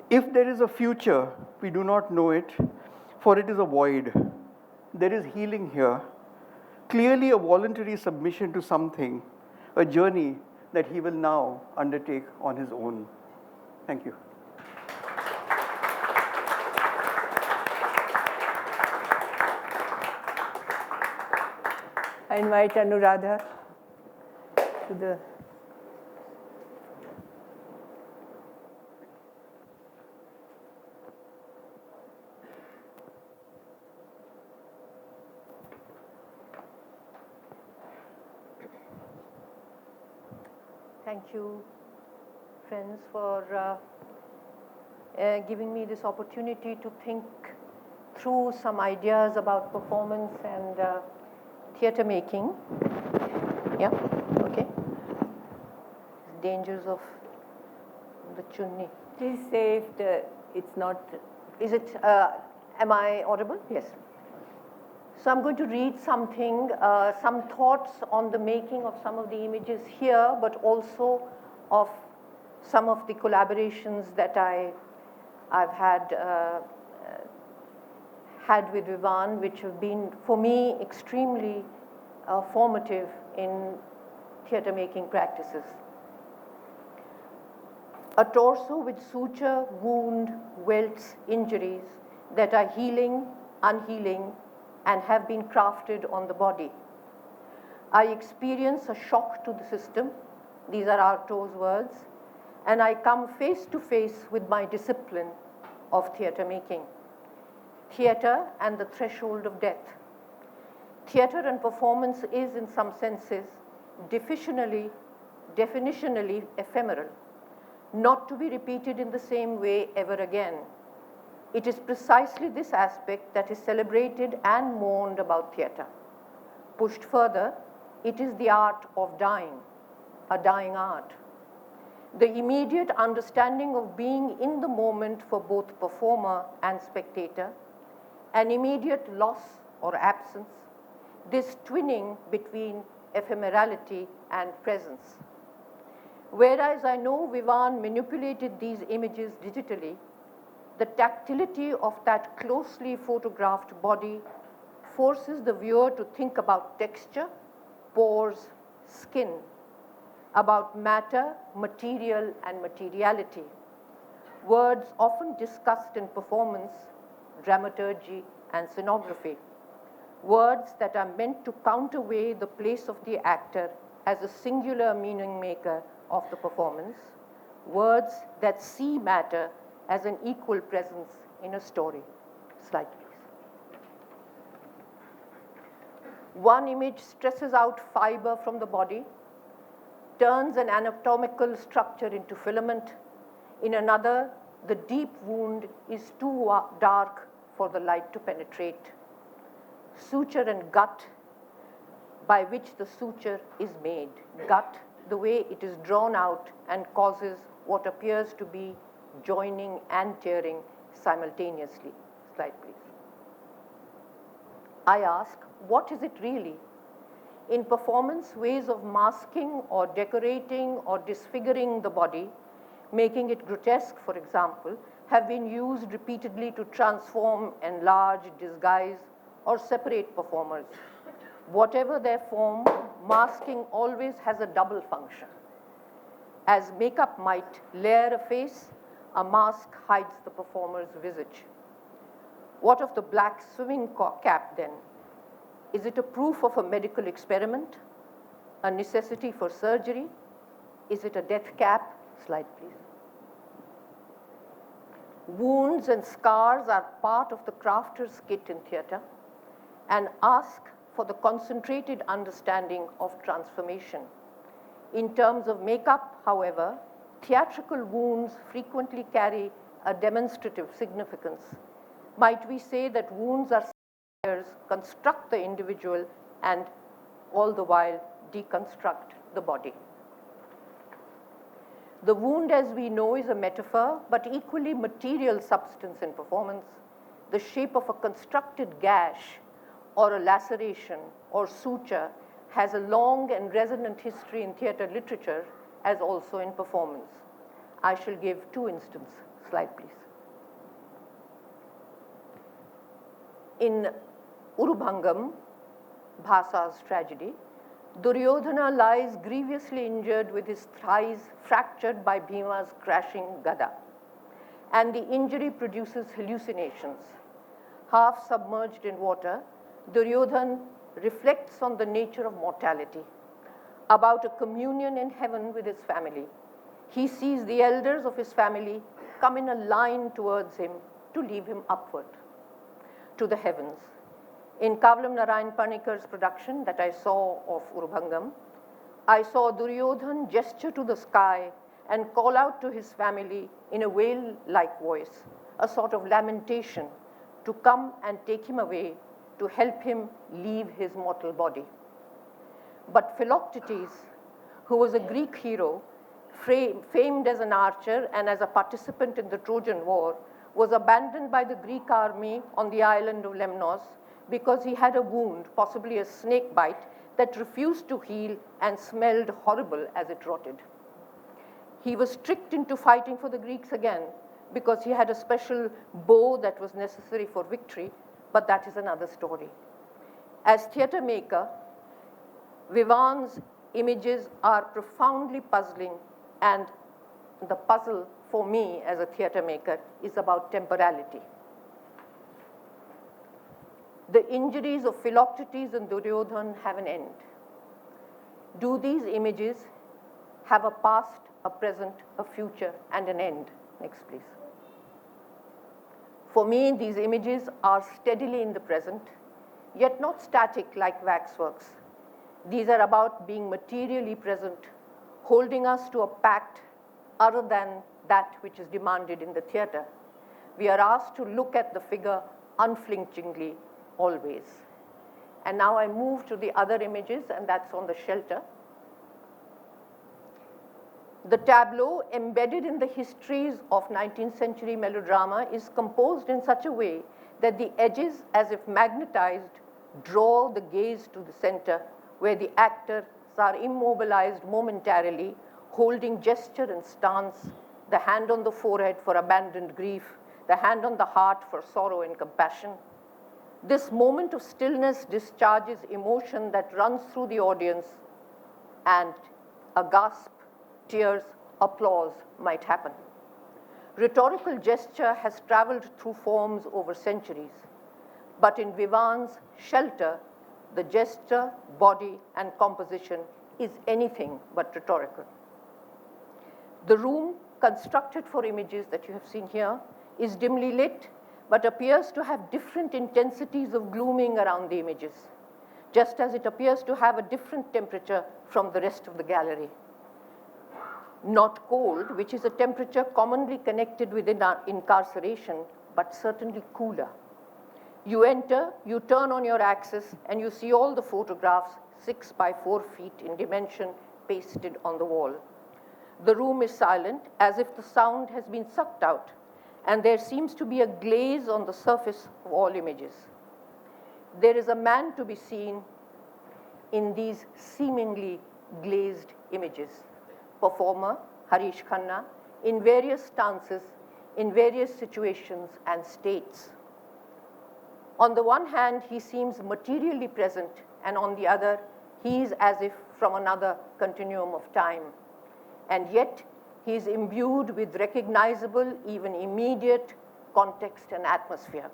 If there is a future, we do not know it, for it is a void. There is healing here, clearly a voluntary submission to something, a journey that he will now undertake on his own. Thank you. I invite Anuradha to the... Thank you, friends, for giving me this opportunity to think through some ideas about performance and theatre making. Yeah, okay. Dangers of the chunni. Please say if it's not... Is it, am I audible? Yes. So I'm going to read something, some thoughts on the making of some of the images here, but also of some of the collaborations that I've had with Vivan, which have been, for me, extremely formative in theatre making practices. A torso with suture, wound, welts, injuries that are healing, unhealing, and have been crafted on the body. I experience a shock to the system. These are Artaud's words. And I come face to face with my discipline of theatre making. Theatre and the threshold of death. Theatre and performance is, in some senses, definitionally ephemeral, not to be repeated in the same way ever again. It is precisely this aspect that is celebrated and mourned about theatre. Pushed further, it is the art of dying, a dying art. The immediate understanding of being in the moment for both performer and spectator, an immediate loss or absence, this twinning between ephemerality and presence. Whereas I know Vivan manipulated these images digitally, the tactility of that closely photographed body forces the viewer to think about texture, pores, skin, about matter, material, and materiality. Words often discussed in performance, dramaturgy, and scenography. Words that are meant to counterweigh the place of the actor as a singular meaning maker of the performance. Words that see matter as an equal presence in a story. Slide, please. One image stresses out fiber from the body, turns an anatomical structure into filament. In another, the deep wound is too dark for the light to penetrate. Suture and gut, by which the suture is made. Gut, the way it is drawn out and causes what appears to be joining and tearing simultaneously. Slide, please. I ask, what is it really? In performance, ways of masking or decorating or disfiguring the body, making it grotesque, for example, have been used repeatedly to transform, enlarge, disguise, or separate performers. Whatever their form, masking always has a double function. As makeup might layer a face, a mask hides the performer's visage. What of the black swimming cap then? Is it a proof of a medical experiment? A necessity for surgery? Is it a death cap? Slide, please. Wounds and scars are part of the crafter's kit in theatre and ask for the concentrated understanding of transformation. In terms of makeup, however, theatrical wounds frequently carry a demonstrative significance. Might we say that wounds are construct the individual and all the while deconstruct the body? The wound, as we know, is a metaphor, but equally material substance in performance. The shape of a constructed gash or a laceration or suture has a long and resonant history in theatre literature as also in performance. I shall give two instances. Slide, please. In Urubhangam, Bhasa's tragedy, Duryodhana lies grievously injured with his thighs fractured by Bhima's crashing gada, and the injury produces hallucinations. Half submerged in water, Duryodhan reflects on the nature of mortality, about a communion in heaven with his family. He sees the elders of his family come in a line towards him to lead him upward to the heavens. In Kavalam Narayan Panikar's production that I saw of Urubhangam, I saw Duryodhan gesture to the sky and call out to his family in a wail-like voice, a sort of lamentation, to come and take him away, to help him leave his mortal body. But Philoctetes, who was a Greek hero, famed as an archer and as a participant in the Trojan War, was abandoned by the Greek army on the island of Lemnos because he had a wound, possibly a snake bite, that refused to heal and smelled horrible as it rotted. He was tricked into fighting for the Greeks again because he had a special bow that was necessary for victory, but that is another story. As theatre maker, Vivan's images are profoundly puzzling, and the puzzle for me as a theatre maker is about temporality. The injuries of Philoctetes and Duryodhan have an end. Do these images have a past, a present, a future, and an end? Next, please. For me, these images are steadily in the present, yet not static like waxworks. These are about being materially present, holding us to a pact other than that which is demanded in the theatre. We are asked to look at the figure unflinchingly, always. And now I move to the other images, and that's on the shelter. The tableau, embedded in the histories of 19th century melodrama, is composed in such a way that the edges, as if magnetized, draw the gaze to the center, where the actors are immobilized momentarily, holding gesture and stance, the hand on the forehead for abandoned grief, the hand on the heart for sorrow and compassion. This moment of stillness discharges emotion that runs through the audience, and a gasp, tears, applause might happen. Rhetorical gesture has traveled through forms over centuries, but in Vivan's shelter, the gesture, body, and composition is anything but rhetorical. The room, constructed for images that you have seen here, is dimly lit, but appears to have different intensities of glooming around the images, just as it appears to have a different temperature from the rest of the gallery. Not cold, which is a temperature commonly connected with incarceration, but certainly cooler. You enter, you turn on your axis, and you see all the photographs 6 by 4 feet in dimension pasted on the wall. The room is silent, as if the sound has been sucked out, and there seems to be a glaze on the surface of all images. There is a man to be seen in these seemingly glazed images. Performer, Harish Khanna, in various stances, in various situations and states. On the one hand, he seems materially present, and on the other, he is as if from another continuum of time. And yet, he is imbued with recognizable, even immediate context and atmosphere.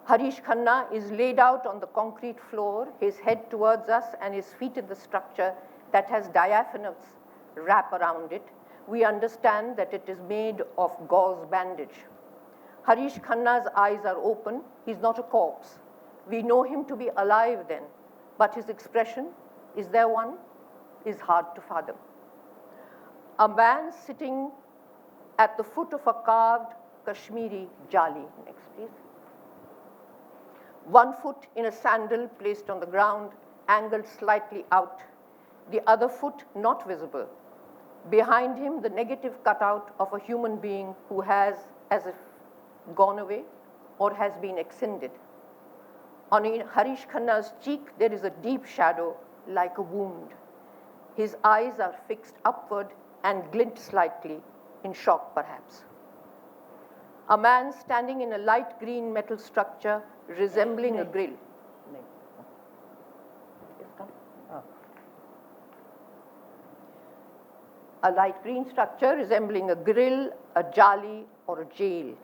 Harish Khanna is laid out on the concrete floor, his head towards us and his feet in the structure that has diaphanous wrap around it. We understand that it is made of gauze bandage. Harish Khanna's eyes are open. He's not a corpse. We know him to be alive then, but his expression, is there one, is hard to fathom. A man sitting at the foot of a carved Kashmiri jali. Next, please. One foot in a sandal placed on the ground, angled slightly out. The other foot not visible. Behind him, the negative cutout of a human being who has, as if, gone away or has been extended. On Harish Khanna's cheek, there is a deep shadow like a wound. His eyes are fixed upward and glint slightly, in shock perhaps. A man standing in a light green metal structure resembling a grill. A light green structure resembling a grill, a jali, or a jail.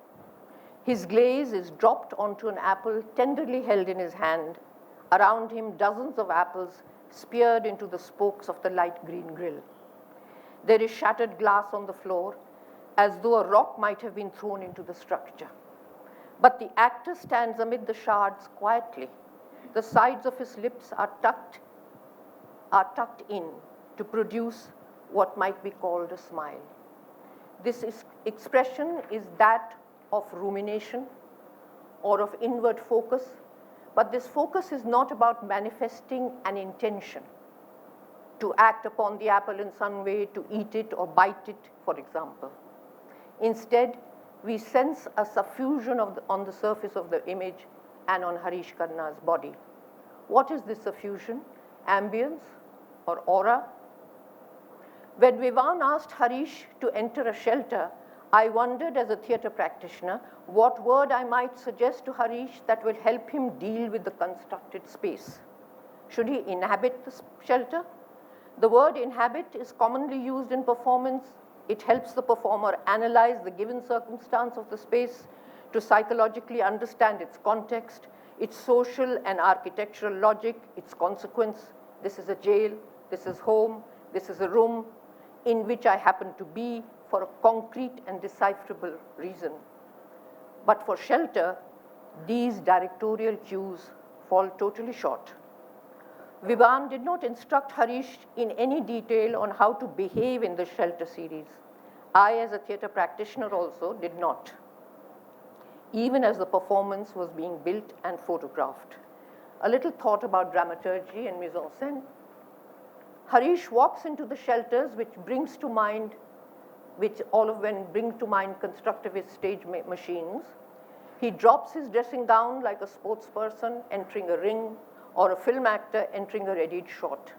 His glaze is dropped onto an apple tenderly held in his hand. Around him, dozens of apples speared into the spokes of the light green grill. There is shattered glass on the floor, as though a rock might have been thrown into the structure. But the actor stands amid the shards quietly. The sides of his lips are tucked in to produce what might be called a smile. This expression is that of rumination or of inward focus, but this focus is not about manifesting an intention to act upon the apple in some way, to eat it or bite it, for example. Instead, we sense a suffusion on the surface of the image and on Harish Khanna's body. What is this suffusion? Ambience or aura? When Vivan asked Harish to enter a shelter, I wondered as a theatre practitioner what word I might suggest to Harish that will help him deal with the constructed space. Should he inhabit the shelter? The word inhabit is commonly used in performance. It helps the performer analyze the given circumstance of the space to psychologically understand its context, its social and architectural logic, its consequence. This is a jail, this is home, this is a room in which I happen to be for a concrete and decipherable reason. But for shelter, these directorial cues fall totally short. Vivan did not instruct Harish in any detail on how to behave in the shelter series. I, as a theatre practitioner, also did not, even as the performance was being built and photographed. A little thought about dramaturgy and mise en scène. Harish walks into the shelters, which bring to mind constructivist stage machines. He drops his dressing gown like a sportsperson entering a ring, or a film actor entering a readied shot.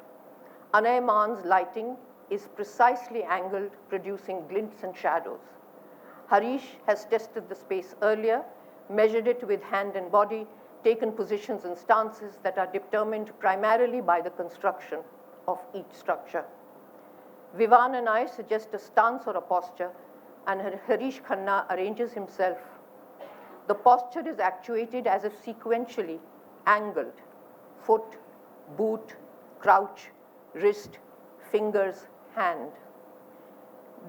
Anay Man's lighting is precisely angled, producing glints and shadows. Harish has tested the space earlier, measured it with hand and body, taken positions and stances that are determined primarily by the construction of each structure. Vivan and I suggest a stance or a posture, and Harish Khanna arranges himself. The posture is actuated as if sequentially angled: foot, boot, crouch, wrist, fingers, hand.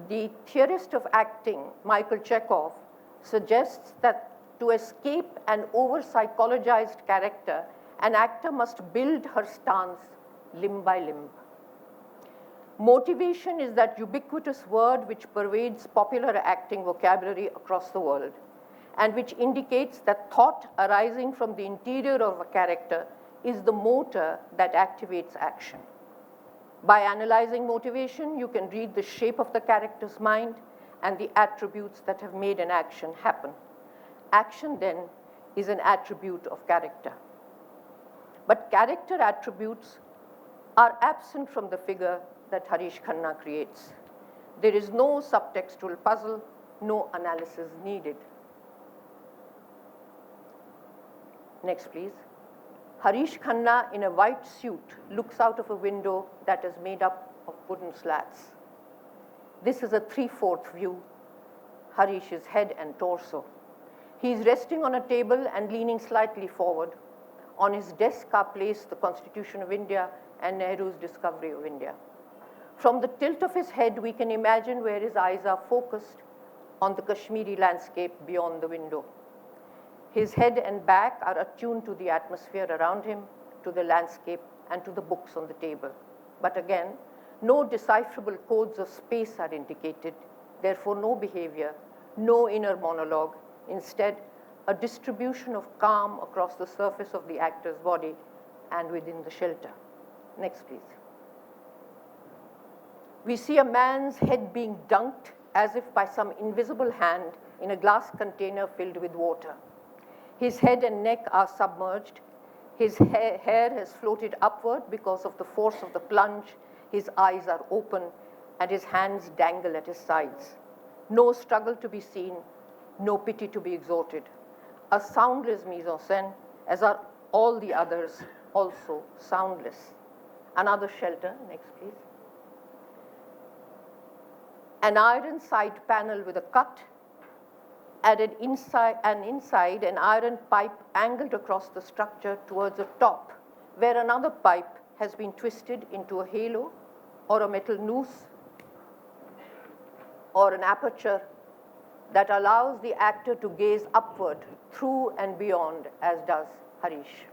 The theorist of acting, Michael Chekhov, suggests that to escape an over-psychologized character, an actor must build her stance limb by limb. Motivation is that ubiquitous word which pervades popular acting vocabulary across the world, and which indicates that thought arising from the interior of a character is the motor that activates action. By analyzing motivation, you can read the shape of the character's mind and the attributes that have made an action happen. Action, then, is an attribute of character. But character attributes are absent from the figure that Harish Khanna creates. There is no subtextual puzzle, no analysis needed. Next, please. Harish Khanna, in a white suit, looks out of a window that is made up of wooden slats. This is a 3/4 view, Harish's head and torso. He is resting on a table and leaning slightly forward. On his desk are placed the Constitution of India and Nehru's Discovery of India. From the tilt of his head, we can imagine where his eyes are focused on the Kashmiri landscape beyond the window. His head and back are attuned to the atmosphere around him, to the landscape, and to the books on the table. But again, no decipherable codes of space are indicated, therefore no behavior, no inner monologue. Instead, a distribution of calm across the surface of the actor's body and within the shelter. Next, please. We see a man's head being dunked as if by some invisible hand in a glass container filled with water. His head and neck are submerged. His hair has floated upward because of the force of the plunge. His eyes are open and his hands dangle at his sides. No struggle to be seen, no pity to be exhorted. A soundless mise en scène, as are all the others, also soundless. Another shelter, next please. An iron side panel with a cut, and inside an iron pipe angled across the structure towards a top where another pipe has been twisted into a halo or a metal noose or an aperture that allows the actor to gaze upward, through and beyond, as does Harish.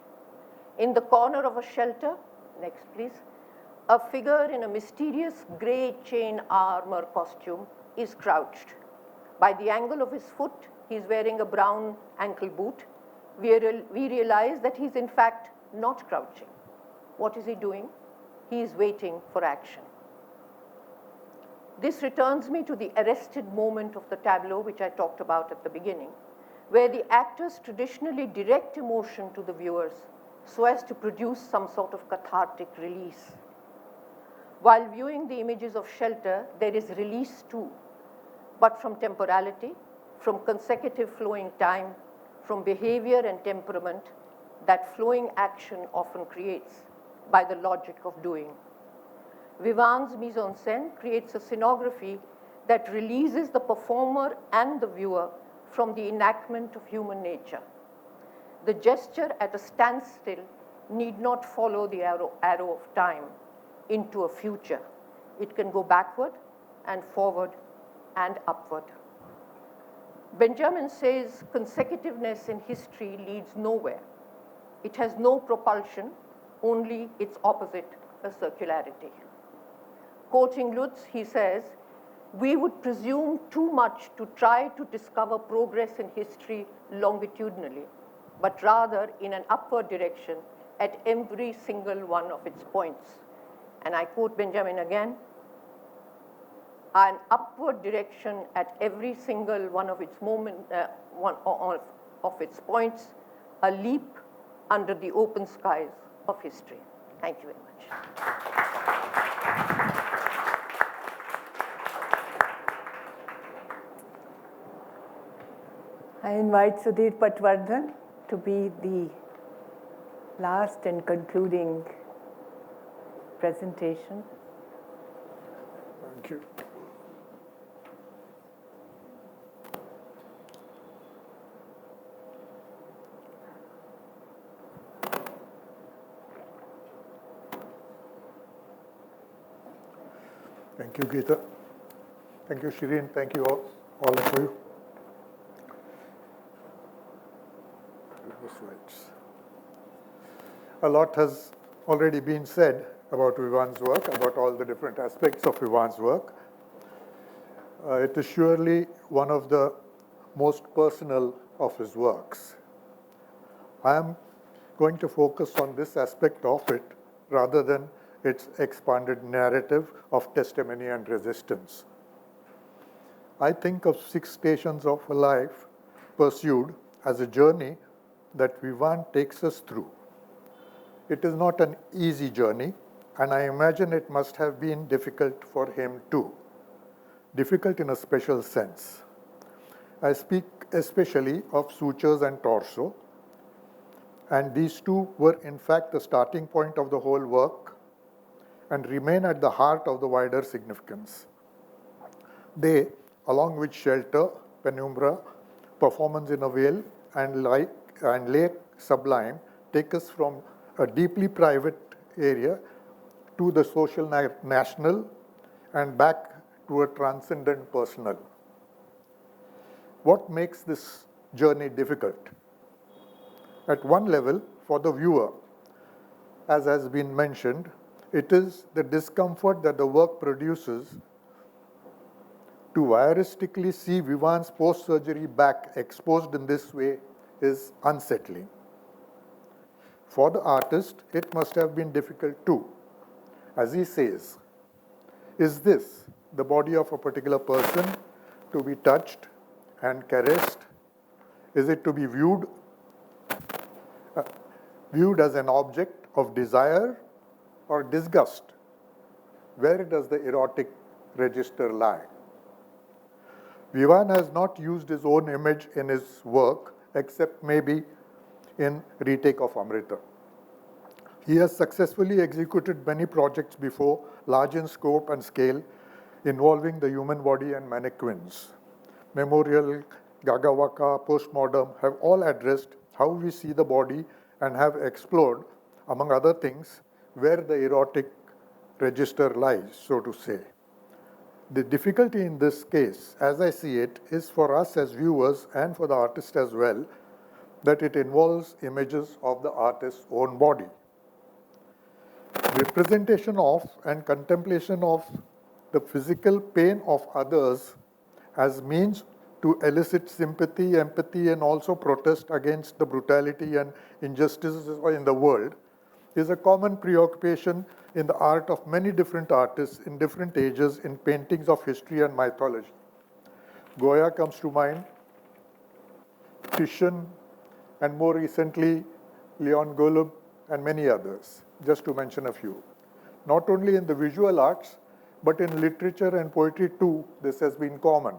In the corner of a shelter, next please, a figure in a mysterious gray chain armor costume is crouched. By the angle of his foot, he is wearing a brown ankle boot. We realize that he's in fact not crouching. What is he doing? He is waiting for action. This returns me to the arrested moment of the tableau, which I talked about at the beginning, where the actors traditionally direct emotion to the viewers so as to produce some sort of cathartic release. While viewing the images of shelter, there is release too, but from temporality, from consecutive flowing time, from behavior and temperament that flowing action often creates by the logic of doing. Vivan's mise en scène creates a scenography that releases the performer and the viewer from the enactment of human nature. The gesture at a standstill need not follow the arrow of time into a future. It can go backward and forward and upward. Benjamin says consecutiveness in history leads nowhere. It has no propulsion, only its opposite, a circularity. Quoting Lutz, he says, "We would presume too much to try to discover progress in history longitudinally, but rather in an upward direction at every single one of its points." And I quote Benjamin again, "An upward direction at every single one of its of its points, a leap under the open skies of history." Thank you very much. I invite Sudhir Patwardhan to be the last and concluding presentation. Thank you. Thank you, Geeta. Thank you, Shireen. Thank you all of you. A lot has already been said about Vivan's work, about all the different aspects of Vivan's work. It is surely one of the most personal of his works. I am going to focus on this aspect of it rather than its expanded narrative of testimony and resistance. I think of 6 stations of a life pursued as a journey that Vivan takes us through. It is not an easy journey, and I imagine it must have been difficult for him too. Difficult in a special sense. I speak especially of sutures and torso, and these two were in fact the starting point of the whole work and remain at the heart of the wider significance. They, along with shelter, penumbra, performance in a veil, and lake sublime, take us from a deeply private area to the social national and back to a transcendent personal. What makes this journey difficult? At one level, for the viewer, as has been mentioned, it is the discomfort that the work produces. To voyeuristically see Vivan's post-surgery back exposed in this way is unsettling. For the artist, it must have been difficult too. As he says, is this the body of a particular person to be touched and caressed? Is it to be viewed as an object of desire or disgust? Where does the erotic register lie? Vivan has not used his own image in his work, except maybe in Retake of Amrita. He has successfully executed many projects before, large in scope and scale, involving the human body and mannequins. Memorial, Gagawaka, Postmodern have all addressed how we see the body and have explored among other things, where the erotic register lies, so to say. The difficulty in this case, as I see it, is for us as viewers and for the artist as well, that it involves images of the artist's own body. Representation of and contemplation of the physical pain of others as means to elicit sympathy, empathy, and also protest against the brutality and injustices in the world is a common preoccupation in the art of many different artists in different ages in paintings of history and mythology. Goya comes to mind, Titian, and more recently, Leon Golub, and many others, just to mention a few. Not only in the visual arts, but in literature and poetry too, this has been common.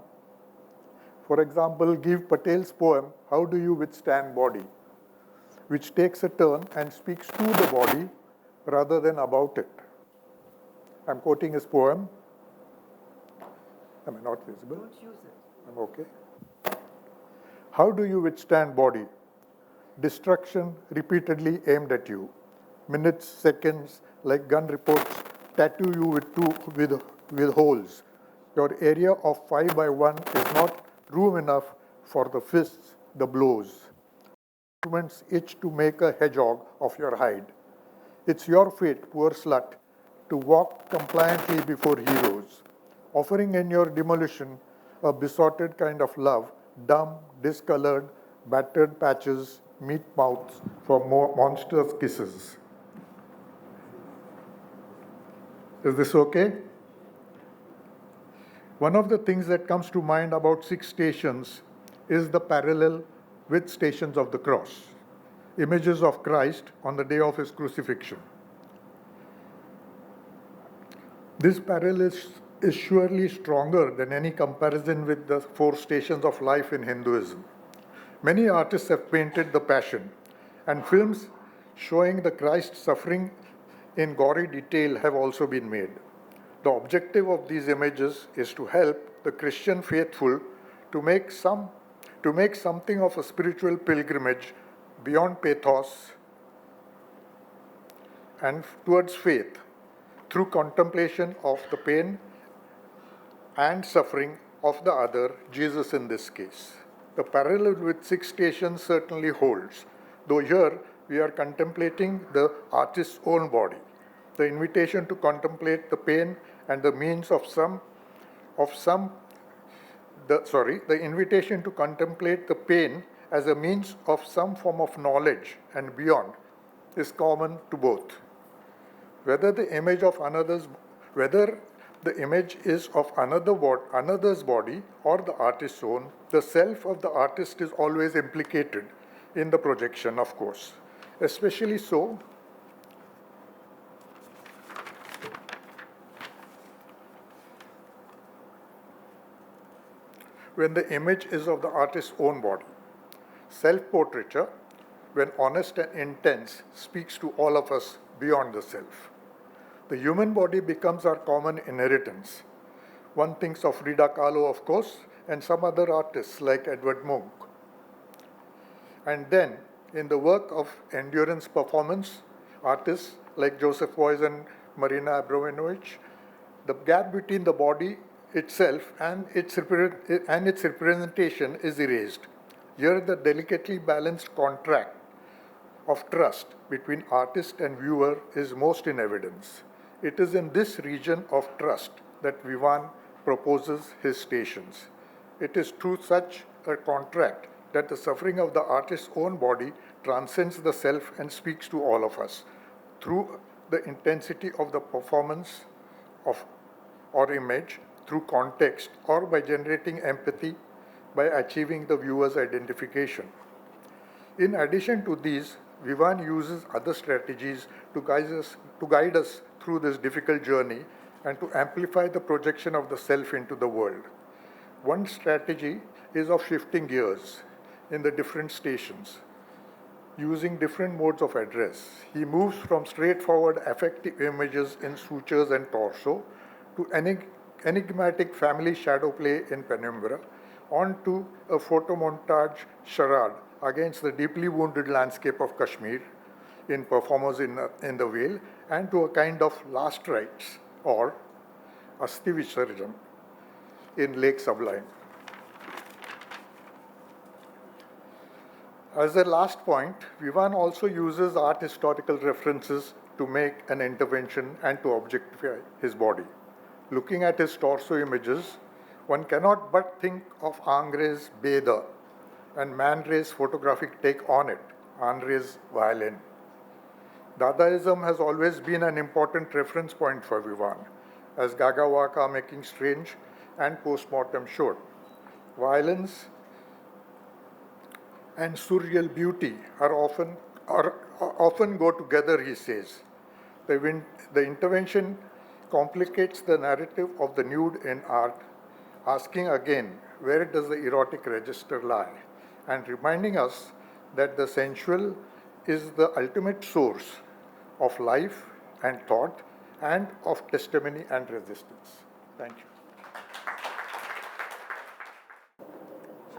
For example, Giv Patel's poem, How Do You Withstand Body?, which takes a turn and speaks to the body rather than about it. I'm quoting his poem. Am I not visible? Don't use it. I'm okay. How do you withstand body? Destruction repeatedly aimed at you. Minutes, seconds, like gun reports, tattoo you with holes. Your area of 5 by 1 is not room enough for the fists, the blows. Instruments itch to make a hedgehog of your hide. It's your fate, poor slut, to walk compliantly before heroes, offering in your demolition a besotted kind of love, dumb, discolored, battered patches, meat mouths for more monstrous kisses. Is this okay? One of the things that comes to mind about 6 stations is the parallel with Stations of the Cross, images of Christ on the day of his crucifixion. This parallel is surely stronger than any comparison with the 4 stations of life in Hinduism. Many artists have painted the Passion, and films showing the Christ suffering in gory detail have also been made. The objective of these images is to help the Christian faithful to make something of a spiritual pilgrimage beyond pathos and towards faith through contemplation of the pain and suffering of the other, Jesus in this case. The parallel with 6 stations certainly holds, though here we are contemplating the artist's own body. The invitation to contemplate the pain and the means the invitation to contemplate the pain as a means of some form of knowledge and beyond is common to both. Whether the image is of another's body or the artist's own, the self of the artist is always implicated in the projection, of course. Especially so when the image is of the artist's own body. Self-portraiture, when honest and intense, speaks to all of us beyond the self. The human body becomes our common inheritance. One thinks of Frida Kahlo, of course, and some other artists like Edvard Munch. And then, in the work of endurance performance, artists like Joseph Beuys and Marina Abramovich, the gap between the body itself and its representation is erased. Here, the delicately balanced contract of trust between artist and viewer is most in evidence. It is in this region of trust that Vivan proposes his stations. It is through such a contract that the suffering of the artist's own body transcends the self and speaks to all of us through the intensity of the performance or image, through context, or by generating empathy by achieving the viewer's identification. In addition to these, Vivan uses other strategies to guide us through this difficult journey and to amplify the projection of the self into the world. One strategy is of shifting gears in the different stations, using different modes of address. He moves from straightforward affective images in sutures and torso to enigmatic family shadow play in penumbra, on to a photomontage charade against the deeply wounded landscape of Kashmir, in performers in the whale, and to a kind of last rites or Asti Visarjan in Lake Sublime. As a last point, Vivan also uses art historical references to make an intervention and to objectify his body. Looking at his torso images, one cannot but think of Angre's Beda and Man Ray's photographic take on it, Andre's violin. Dadaism has always been an important reference point for Vivan, as Gaga Waka Making Strange and Postmortem showed. Violence and surreal beauty are often go together, he says. The intervention complicates the narrative of the nude in art, asking again, where does the erotic register lie? And reminding us that the sensual is the ultimate source of life and thought and of testimony and resistance. Thank you.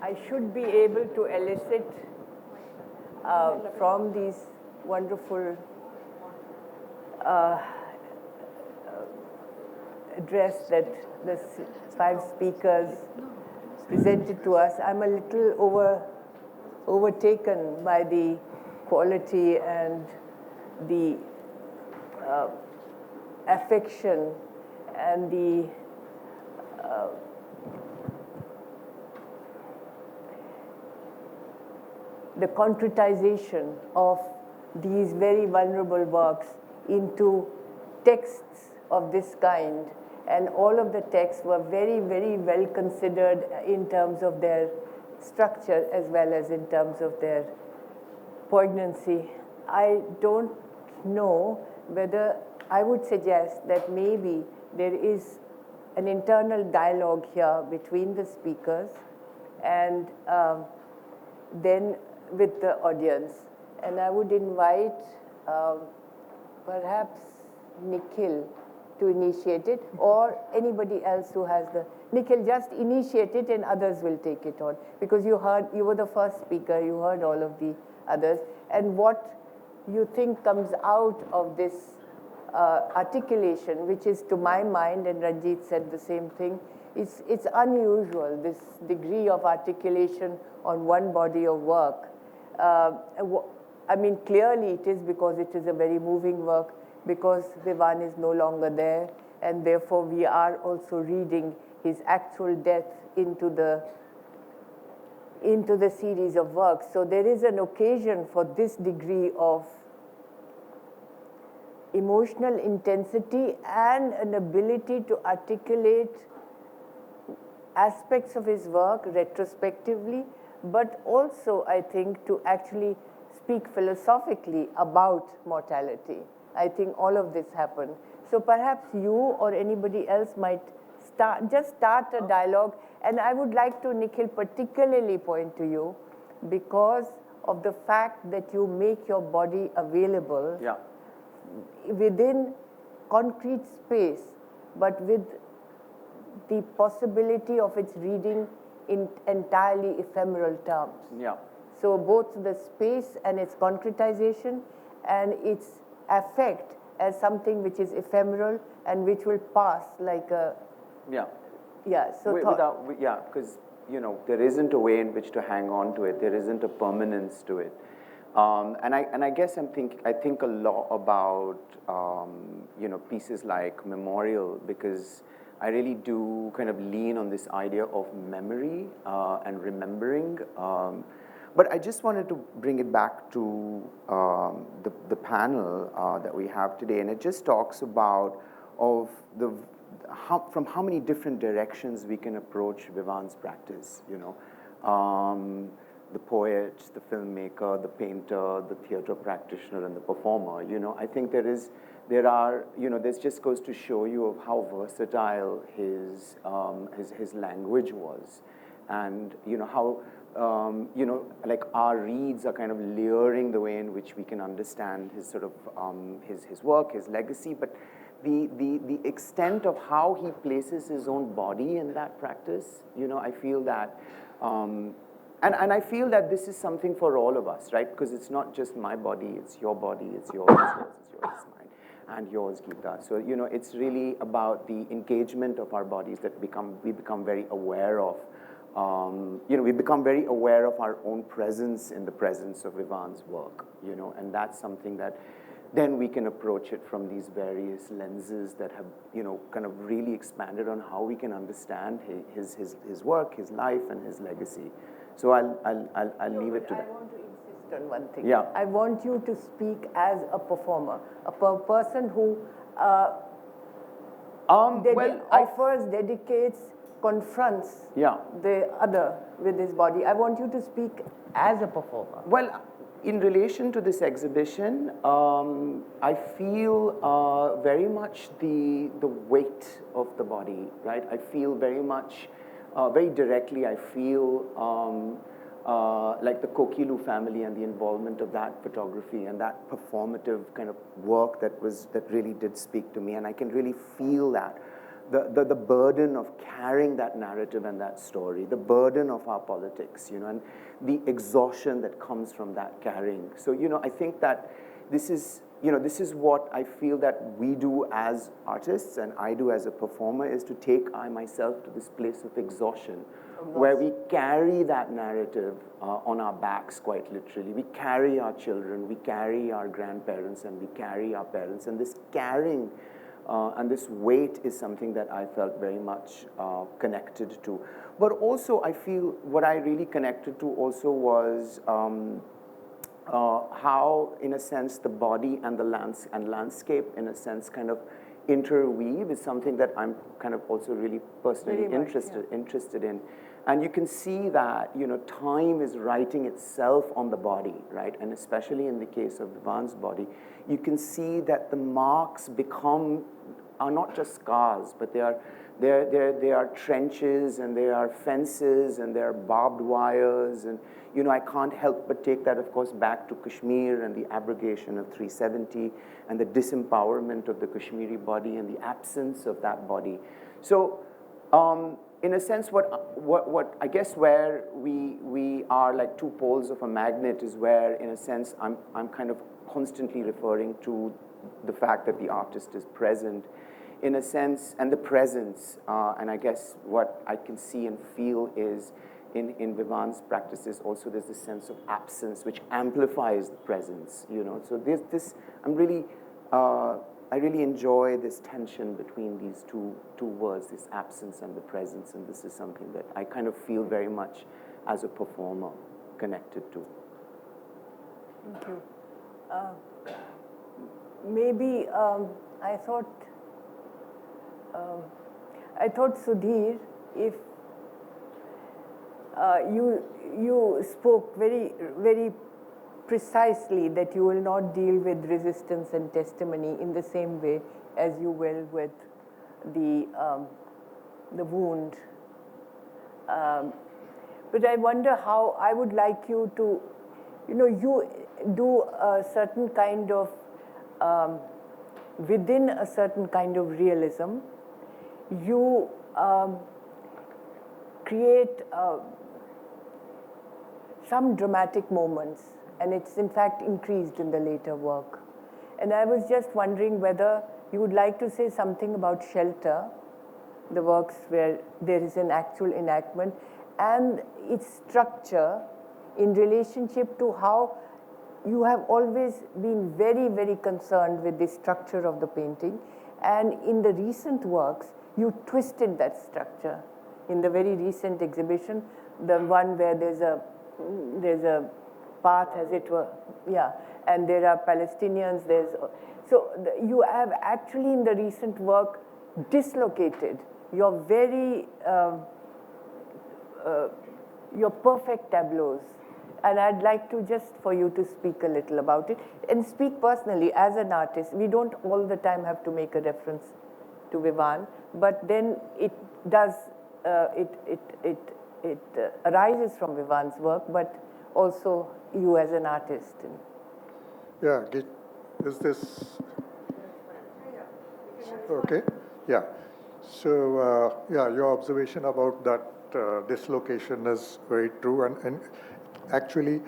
I should be able to elicit from these wonderful address that the 5 speakers presented to us. I'm a little overtaken by the quality and the affection and the concretization of these very vulnerable works into texts of this kind. And all of the texts were very, very well considered in terms of their structure as well as in terms of their poignancy. I don't know whether I would suggest that maybe there is an internal dialogue here between the speakers and then with the audience. And I would invite perhaps Nikhil to initiate it, or anybody else who has the... Nikhil, just initiate it and others will take it on. Because you were the first speaker, you heard all of the others. And what you think comes out of this articulation, which is to my mind, and Ranjit said the same thing, it's unusual, this degree of articulation on one body of work. I mean, clearly it is because it is a very moving work, because Vivan is no longer there, and therefore we are also reading his actual death into the series of works. So there is an occasion for this degree of emotional intensity and an ability to articulate aspects of his work retrospectively, but also, I think, to actually speak philosophically about mortality. I think all of this happened. So perhaps you or anybody else might start a dialogue. And I would like to, Nikhil, particularly point to you because of the fact that you make your body available within concrete space, but with the possibility of its reading in entirely ephemeral terms. Yeah. So both the space and its concretization and its affect as something which is ephemeral and which will pass like a... Yeah. Yeah, so because, you know, there isn't a way in which to hang on to it. There isn't a permanence to it. And I guess I think a lot about, you know, pieces like Memorial, because I really do kind of lean on this idea of memory and remembering. But I just wanted to bring it back to the panel that we have today, and it just talks about from how many different directions we can approach Vivan's practice. You know, the poet, the filmmaker, the painter, the theater practitioner, and the performer. You know, I think this just goes to show you of how versatile his language was, and you know how. You know, like our reads are kind of layering the way in which we can understand his sort of his work, his legacy, but the extent of how he places his own body in that practice, you know, I feel that And I feel that this is something for all of us, right? Because it's not just my body, it's your body, it's yours, it's yours, it's mine, and yours, Geeta. So, it's really about the engagement of our bodies that we become very aware of. We become very aware of our own presence in the presence of Vivan's work, and that's something that then we can approach it from these various lenses that have, kind of really expanded on how we can understand his work, his life, and his legacy. So I'll leave it to that. I want to insist on one thing. Yeah. I want you to speak as a performer, a person who offers, dedicates, confronts the other with his body. I want you to speak as a performer. Well, in relation to this exhibition, I feel very much the weight of the body, right? I feel very much, very directly, I feel like the Kokilu family and the involvement of that photography and that performative kind of work that really did speak to me, and I can really feel that. The burden of carrying that narrative and that story, the burden of our politics, and the exhaustion that comes from that carrying. So, I think that this is what I feel that we do as artists and I do as a performer, is to take I myself to this place of exhaustion where we carry that narrative on our backs, quite literally. We carry our children, we carry our grandparents, and we carry our parents, and this carrying and this weight is something that I felt very much connected to. But also, I feel what I really connected to also was how, in a sense, the body and the landscape, in a sense, kind of interweave is something that I'm kind of also really personally interested in. And you can see that, time is writing itself on the body, right? And especially in the case of Vivan's body, you can see that the marks are not just scars, but they are trenches, and they are fences, and they are barbed wires, and I can't help but take that, of course, back to Kashmir and the abrogation of 370 and the disempowerment of the Kashmiri body and the absence of that body. So, in a sense, what I guess where we are like two poles of a magnet is where, in a sense, I'm kind of constantly referring to the fact that the artist is present, in a sense, and the presence. And I guess what I can see and feel is in Vivan's practices also there's this sense of absence which amplifies the presence. So I really enjoy this tension between these two words, this absence and the presence, and this is something that I kind of feel very much as a performer connected to. Thank you. Maybe I thought Sudhir, if you spoke very, very precisely that you will not deal with resistance and testimony in the same way as you will with the wound. But I wonder how I would like you to, you do a certain kind of, within a certain kind of realism, you create some dramatic moments, and it's in fact increased in the later work. And I was just wondering whether you would like to say something about Shelter, the works where there is an actual enactment, and its structure in relationship to how you have always been very, very concerned with the structure of the painting, and in the recent works, you twisted that structure. In the very recent exhibition, the one where there's a path, as it were, and there are Palestinians, you have actually in the recent work dislocated your very, your perfect tableaus. And I'd like to just for you to speak a little about it, and speak personally as an artist. We don't all the time have to make a reference to Vivan, but then it does, it arises from Vivan's work, but also you as an artist. Yeah, is this okay? Yeah. So, your observation about that dislocation is very true. And actually,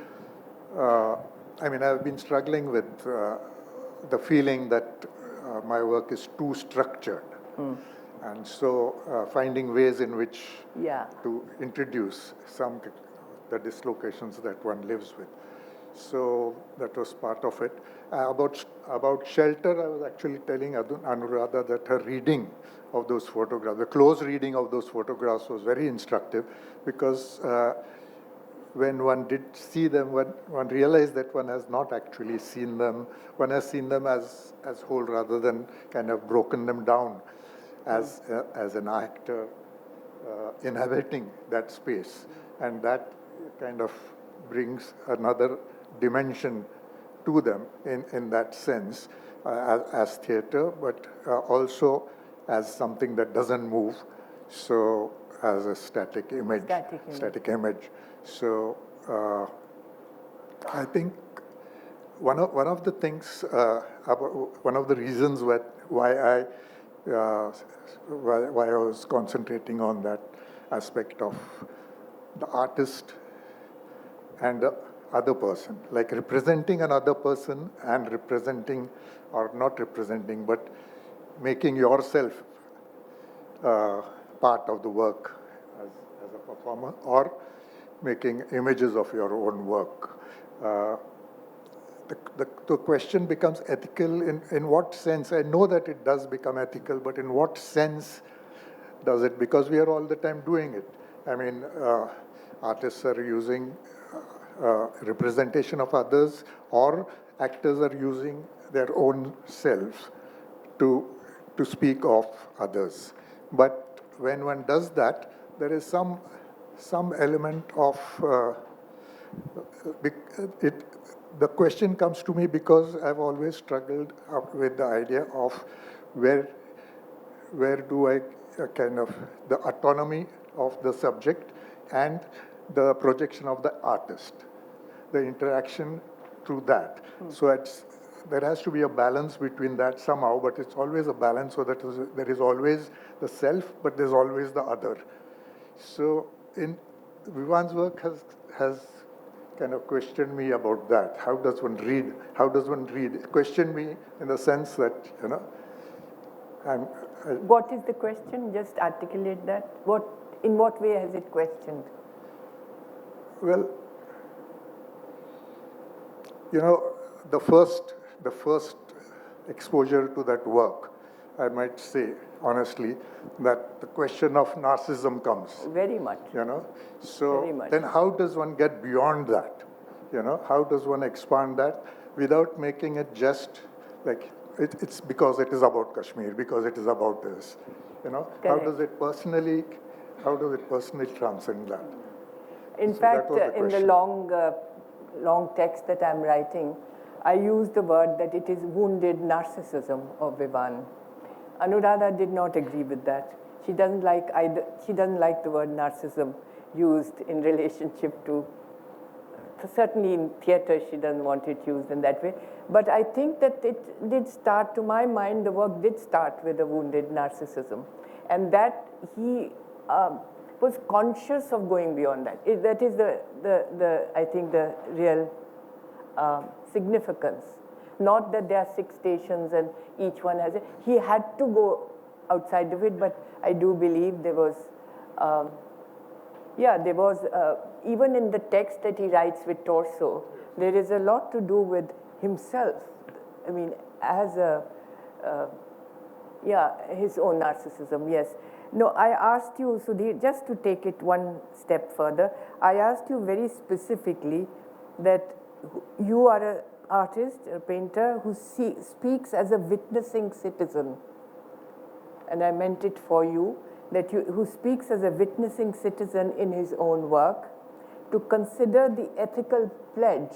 I mean, I've been struggling with the feeling that my work is too structured. And so finding ways in which to introduce the dislocations that one lives with. So that was part of it. About shelter, I was actually telling Anuradha that her reading of those photographs, the close reading of those photographs was very instructive, because when one did see them, one realized that one has not actually seen them. One has seen them as whole rather than kind of broken them down as an actor inhabiting that space. And that kind of brings another dimension to them in that sense, as theater, but also as something that doesn't move, so as a static image. So I think one of the things, one of the reasons why I was concentrating on that aspect of the artist and the other person, like representing another person and representing, or not representing, but making yourself part of the work as a performer, or making images of your own work. The question becomes ethical in what sense? I know that it does become ethical, but in what sense does it? Because we are all the time doing it. I mean, artists are using representation of others, or actors are using their own selves to speak of others. But when one does that, there is some element of the question comes to me because I've always struggled with the idea of where do I kind of the autonomy of the subject and the projection of the artist, the interaction through that. So there has to be a balance between that somehow, but it's always a balance, so that there is always the self, but there's always the other. So in Vivan's work has kind of questioned me about that. How does one read? It questioned me in the sense that, you know, what is the question? Just articulate that. In what way has it questioned? Well, you know, the first exposure to that work, I might say honestly, that the question of narcissism comes. Very much. You know, so then how does one get beyond that? You know, how does one expand that without making it just like it's because it is about Kashmir, because it is about this. You know, correct. How does it personally transcend that? In fact, in the long text that I'm writing, I use the word that it is wounded narcissism of Vivan. Anuradha did not agree with that. She doesn't like the word narcissism used in relationship to, certainly in theater she doesn't want it used in that way. But I think that it did start, to my mind, the work did start with a wounded narcissism. And that he was conscious of going beyond that. That is I think the real significance. Not that there are 6 stations and each one has it. He had to go outside of it, but I do believe there was, even in the text that he writes with Torso, there is a lot to do with himself. I mean, as his own narcissism, yes. No, I asked you, Sudhir, just to take it one step further, I asked you very specifically that you are an artist, a painter, who speaks as a witnessing citizen. And I meant it for you, that who speaks as a witnessing citizen in his own work, to consider the ethical pledge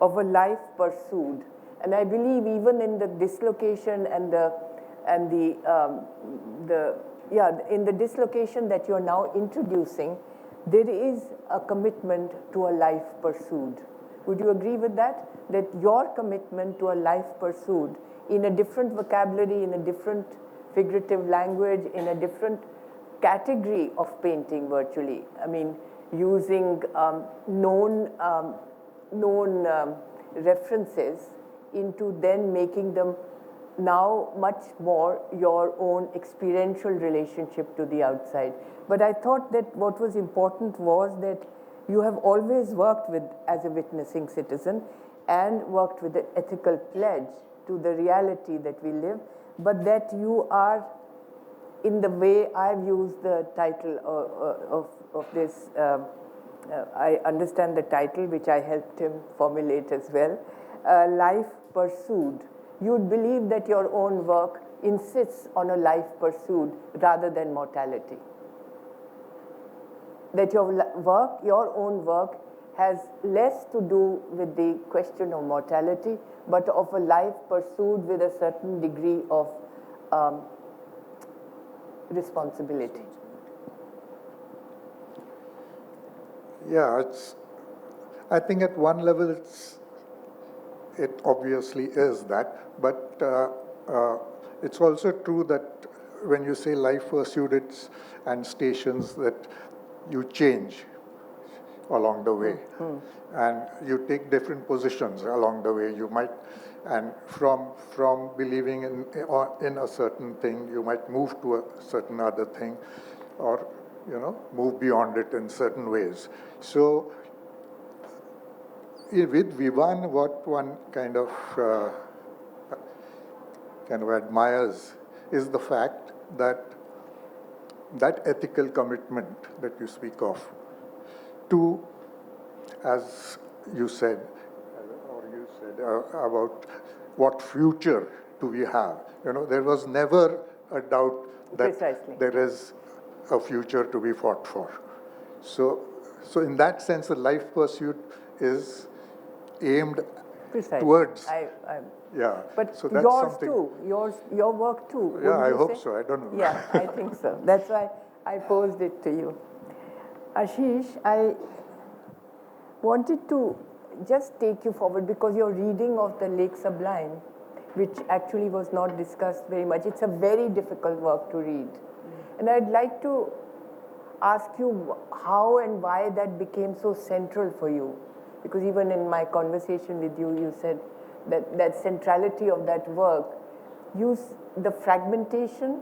of a life pursued. And I believe even in the dislocation in the dislocation that you're now introducing, there is a commitment to a life pursued. Would you agree with that? That your commitment to a life pursued in a different vocabulary, in a different figurative language, in a different category of painting virtually. I mean, using known references into then making them now much more your own experiential relationship to the outside. But I thought that what was important was that you have always worked with as a witnessing citizen and worked with the ethical pledge to the reality that we live, but that you are, in the way I've used the title of this, I understand the title, which I helped him formulate as well, Life Pursued. You'd believe that your own work insists on a life pursued rather than mortality. That your own work has less to do with the question of mortality, but of a life pursued with a certain degree of responsibility. Yeah, I think at one level it obviously is that, but it's also true that when you say life pursued and stations, that you change along the way. And you take different positions along the way. You might, and from believing in a certain thing, you might move to a certain other thing, or move beyond it in certain ways. So with Vivan, what one kind of admires is the fact that ethical commitment that you speak of to, as you said, about what future do we have. There was never a doubt that Precisely. there is a future to be fought for. So in that sense, the life pursuit is aimed Precisely. towards. Yeah. But so that's yours something. too, your work too. Yeah, I hope say? so. I don't know. Yeah, I think so. That's why I posed it to you. Ashish, I wanted to just take you forward because your reading of the Lake Sublime, which actually was not discussed very much, it's a very difficult work to read. And I'd like to ask you how and why that became so central for you. Because even in my conversation with you, you said that centrality of that work, the fragmentation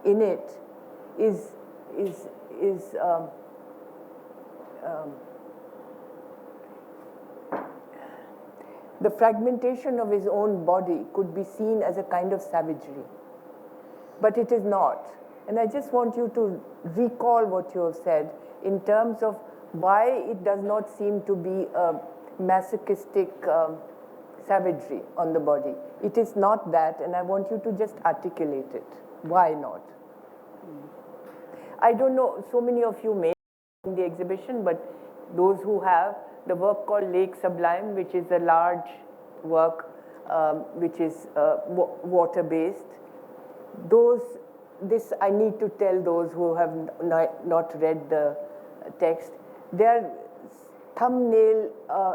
in it is the fragmentation of his own body could be seen as a kind of savagery, but it is not. And I just want you to recall what you have said in terms of why it does not seem to be a masochistic savagery on the body. It is not that, and I want you to just articulate it. Why not? I don't know, so many of you may in the exhibition, but those who have the work called Lake Sublime, which is a large work which is water-based. This I need to tell those who have not read the text. They are thumbnail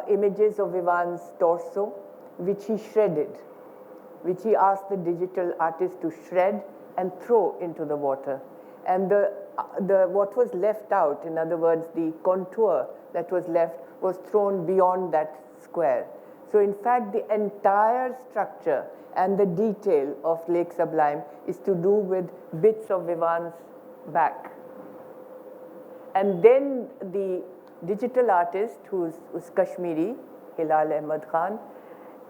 images of Vivan's torso, which he shredded, which he asked the digital artist to shred and throw into the water. And what was left out, in other words, the contour that was left, was thrown beyond that square. So in fact, the entire structure and the detail of Lake Sublime is to do with bits of Vivan's back. And then the digital artist, who's Kashmiri, Hilal Ahmad Khan,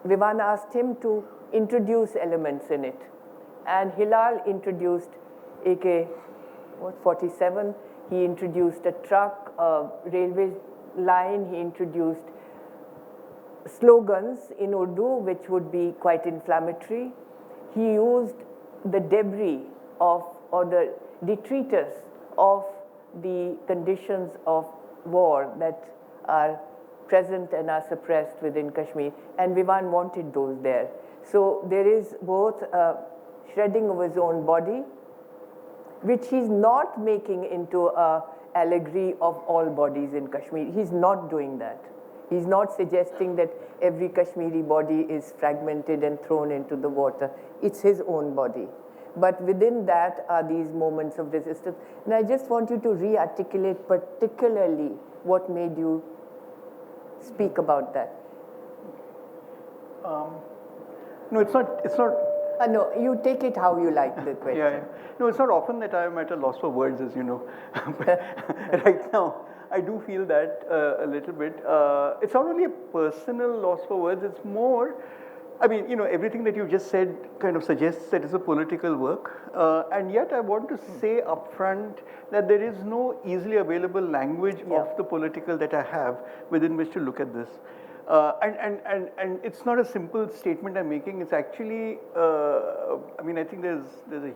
Vivan asked him to introduce elements in it. And Hilal introduced AK-47, he introduced a truck, a railway line, he introduced slogans in Urdu, which would be quite inflammatory. He used the debris or the detritus of the conditions of war that are present and are suppressed within Kashmir, and Vivan wanted those there. So there is both a shredding of his own body, which he's not making into an allegory of all bodies in Kashmir. He's not doing that. He's not suggesting that every Kashmiri body is fragmented and thrown into the water. It's his own body. But within that are these moments of resistance. And I just want you to re-articulate particularly what made you speak about that. No, it's not. No, you take it how you like the question. Yeah. No, it's not often that I am at a loss for words, as you know. Right now, I do feel that a little bit. It's not only a personal loss for words, it's more, I mean, everything that you just said kind of suggests that it's a political work. And yet I want to say upfront that there is no easily available language of the political that I have within which to look at this. And it's not a simple statement I'm making. It's actually, I mean, I think there's a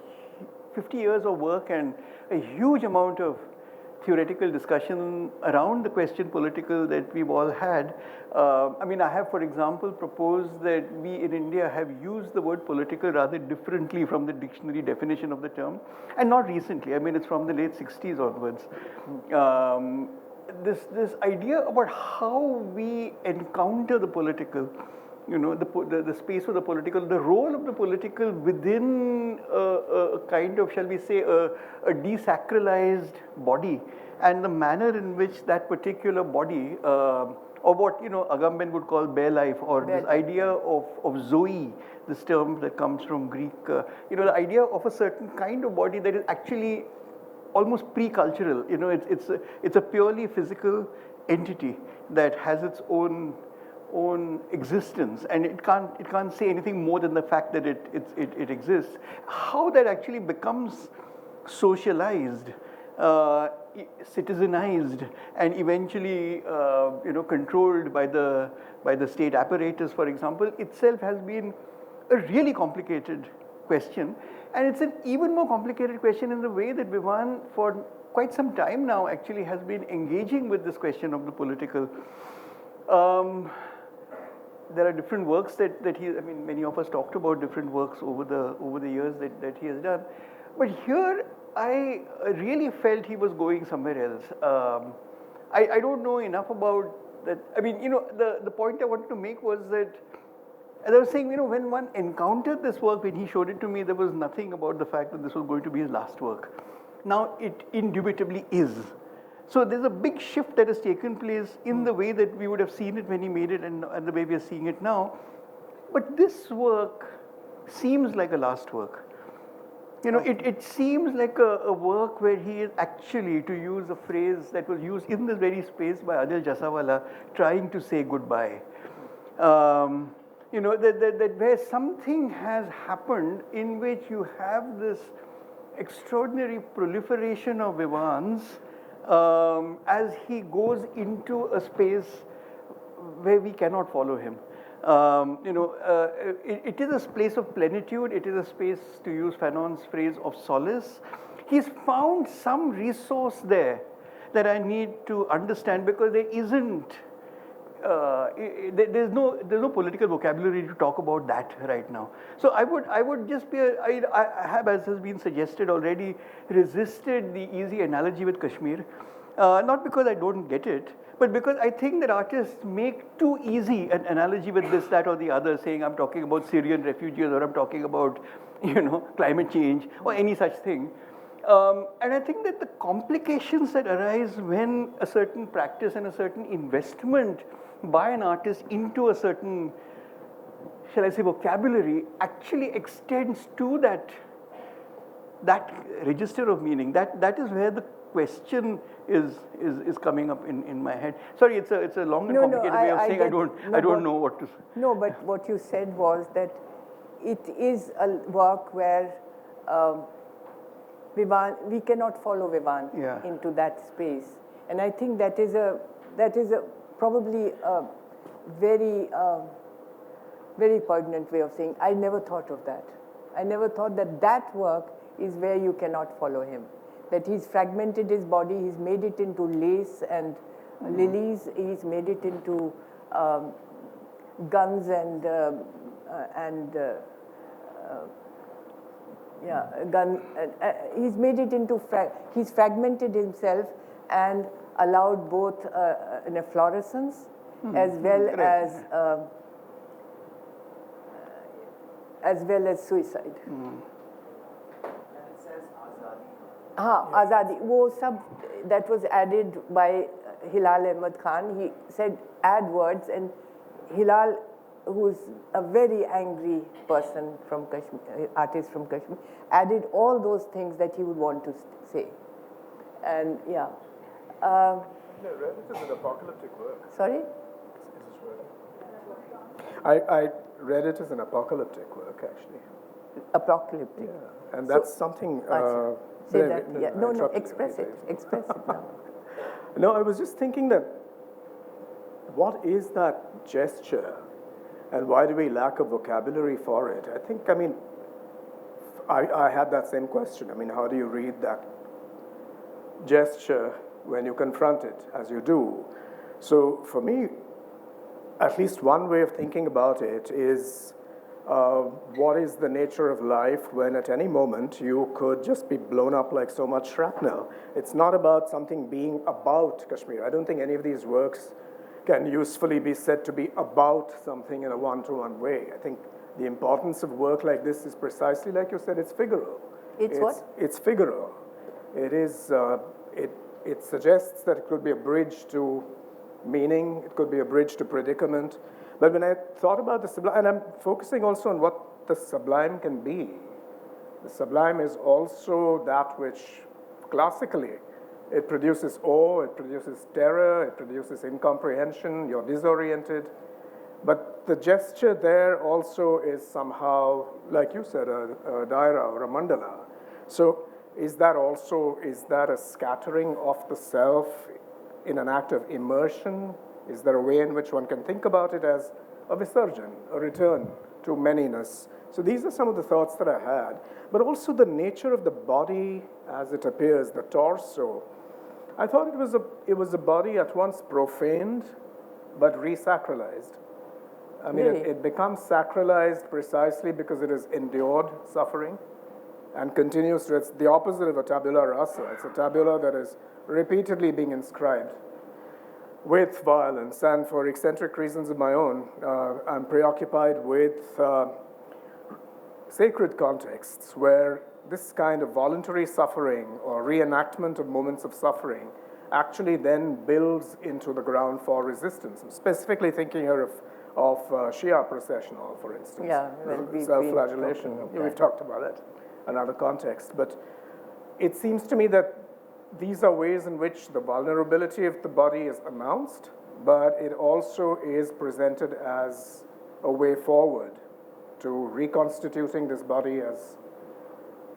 50 years of work and a huge amount of theoretical discussion around the question political that we've all had. I mean, I have, for example, proposed that we in India have used the word political rather differently from the dictionary definition of the term, and not recently. I mean, it's from the late 60s onwards. This idea about how we encounter the political, the space of the political, the role of the political within a kind of, shall we say, a desacralized body, and the manner in which that particular body, or what Agamben would call bare life, or this idea of zoe, this term that comes from Greek, the idea of a certain kind of body that is actually almost pre-cultural. It's a purely physical entity that has its own existence, and it can't say anything more than the fact that it exists. How that actually becomes socialized, citizenized, and eventually controlled by the state apparatus, for example, itself has been a really complicated question. And it's an even more complicated question in the way that Vivan, for quite some time now, actually has been engaging with this question of the political. There are different works that he, I mean, many of us talked about different works over the years that he has done. But here, I really felt he was going somewhere else. I don't know enough about that. I mean, the point I wanted to make was that, as I was saying, when one encountered this work, when he showed it to me, there was nothing about the fact that this was going to be his last work. Now, it indubitably is. So there's a big shift that has taken place in the way that we would have seen it when he made it and the way we are seeing it now. But this work seems like a last work. It seems like a work where he is actually, to use a phrase that was used in this very space by Adil Jasawala, trying to say goodbye. That where something has happened in which you have this extraordinary proliferation of Vivans as he goes into a space where we cannot follow him. It is a place of plenitude. It is a space, to use Fanon's phrase, of solace. He's found some resource there that I need to understand, because there isn't. There's no political vocabulary to talk about that right now. So I would just be, I have, as has been suggested already, resisted the easy analogy with Kashmir, not because I don't get it, but because I think that artists make too easy an analogy with this, that, or the other, saying I'm talking about Syrian refugees, or I'm talking about, climate change, or any such thing. And I think that the complications that arise when a certain practice and a certain investment by an artist into a certain, shall I say, vocabulary actually extends to that register of meaning. That is where the question is coming up in my head. Sorry, it's a long and complicated way of saying I don't know what to say. No, but what you said was that it is a work where Vivan, we cannot follow Vivan into that space, and I think that is probably a very very poignant way of saying. I never thought of that. I never thought that work is where you cannot follow him. That he's fragmented his body, he's made it into lace and lilies, he's made it into guns and he's made it into, he's fragmented himself and allowed both an efflorescence as well as suicide. हाँ, आज़ादी, वो सब, that was added by Hilal Ahmed Khan. He said add words, and Hilal, who's a very angry person from Kashmir, artist from Kashmir, added all those things that he would want to say. And yeah. No, read it as an apocalyptic work. Sorry? I read it as an apocalyptic work, actually. Apocalyptic. Yeah, and that's something. Say that. Yeah. No, express it. Express it now. No, I was just thinking that what is that gesture and why do we lack a vocabulary for it? I think, I mean, I had that same question. I mean, how do you read that gesture when you confront it, as you do? So for me, at least one way of thinking about it is what is the nature of life when at any moment you could just be blown up like so much shrapnel. It's not about something being about Kashmir. I don't think any of these works can usefully be said to be about something in a one-to-one way. I think the importance of work like this is precisely like you said, it's figural. It's what? It's figural. It is, it suggests that it could be a bridge to meaning, it could be a bridge to predicament. But when I thought about the sublime, and I'm focusing also on what the sublime can be, the sublime is also that which classically, it produces awe, it produces terror, it produces incomprehension, you're disoriented. But the gesture there also is somehow, like you said, a daira or a mandala. So is that a scattering of the self in an act of immersion? Is there a way in which one can think about it as a visarjan, a return to manyness? So these are some of the thoughts that I had. But also the nature of the body as it appears, the torso. I thought it was a body at once profaned but resacralized. I mean, Really? it becomes sacralized precisely because it has endured suffering and continues to, it's the opposite of a tabula rasa. It's a tabula that is repeatedly being inscribed with violence, and for eccentric reasons of my own, I'm preoccupied with sacred contexts where this kind of voluntary suffering or reenactment of moments of suffering actually then builds into the ground for resistance. I'm specifically thinking here of Shia processional, for instance. Yeah, well, self-flagellation. We've talked about it, another context. But it seems to me that these are ways in which the vulnerability of the body is announced, but it also is presented as a way forward to reconstituting this body as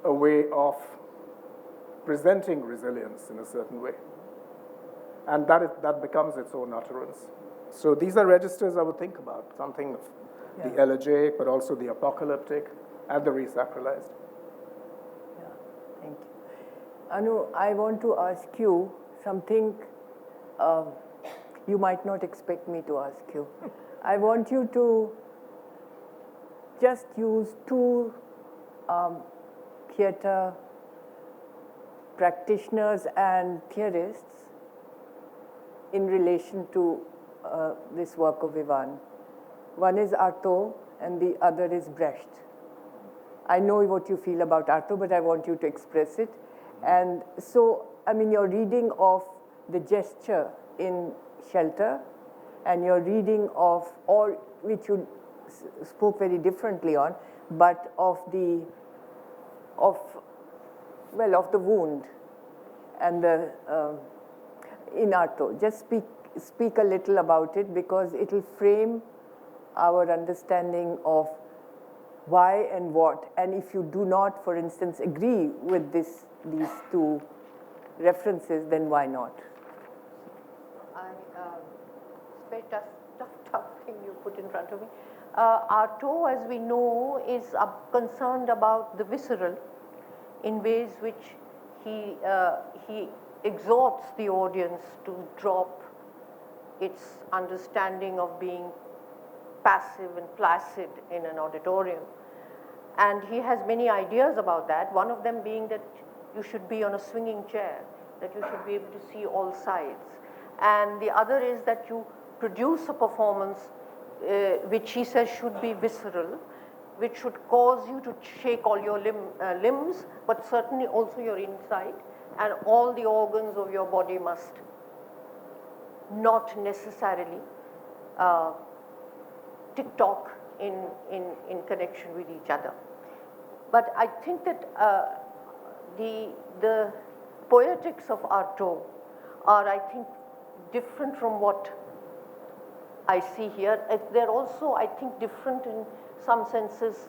a way of presenting resilience in a certain way. And that becomes its own utterance. So these are registers I would think about, something of the elegiac, but also the apocalyptic and the resacralized. Yeah, thank you. Anu, I want to ask you something you might not expect me to ask you. I want you to just use two theatre practitioners and theorists in relation to this work of Vivan. One is Artaud and the other is Brecht. I know what you feel about Artaud, but I want you to express it. And so, I mean, your reading of the gesture in Shelter and your reading of, or which you spoke very differently on, but of the wound and the in Artaud. Just speak a little about it, because it will frame our understanding of why and what. And if you do not, for instance, agree with these two references, then why not? It's very tough thing you put in front of me. Artaud, as we know, is concerned about the visceral in ways which he exhorts the audience to drop its understanding of being passive and placid in an auditorium. And he has many ideas about that, one of them being that you should be on a swinging chair, that you should be able to see all sides. And the other is that you produce a performance which he says should be visceral, which should cause you to shake all your limbs, but certainly also your inside, and all the organs of your body must not necessarily tick-tock in connection with each other. But I think that the poetics of Artaud are, I think, different from what I see here. They're also, I think, different in some senses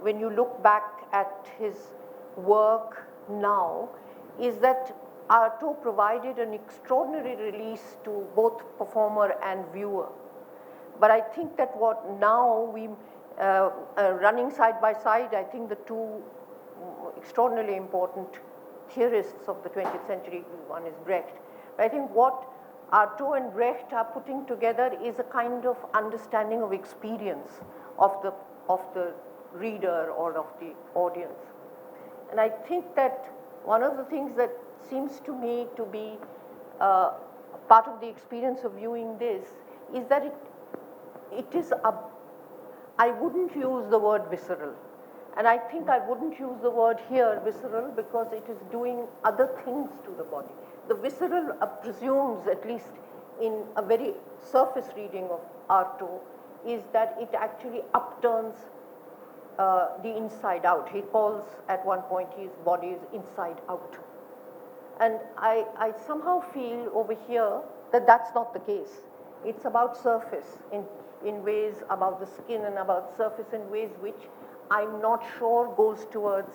when you look back at his work now, is that Artaud provided an extraordinary release to both performer and viewer. But I think that what now we, running side by side, I think the two extraordinarily important theorists of the 20th century, one is Brecht. But I think what Artaud and Brecht are putting together is a kind of understanding of experience of the reader or of the audience. And I think that one of the things that seems to me to be part of the experience of viewing this is that it is I wouldn't use the word visceral. And I think I wouldn't use the word here, visceral, because it is doing other things to the body. The visceral presumes, at least in a very surface reading of Artaud, is that it actually upturns the inside out. He calls at one point his body is inside out. And I somehow feel over here that that's not the case. It's about surface in ways, about the skin and about surface in ways which I'm not sure goes towards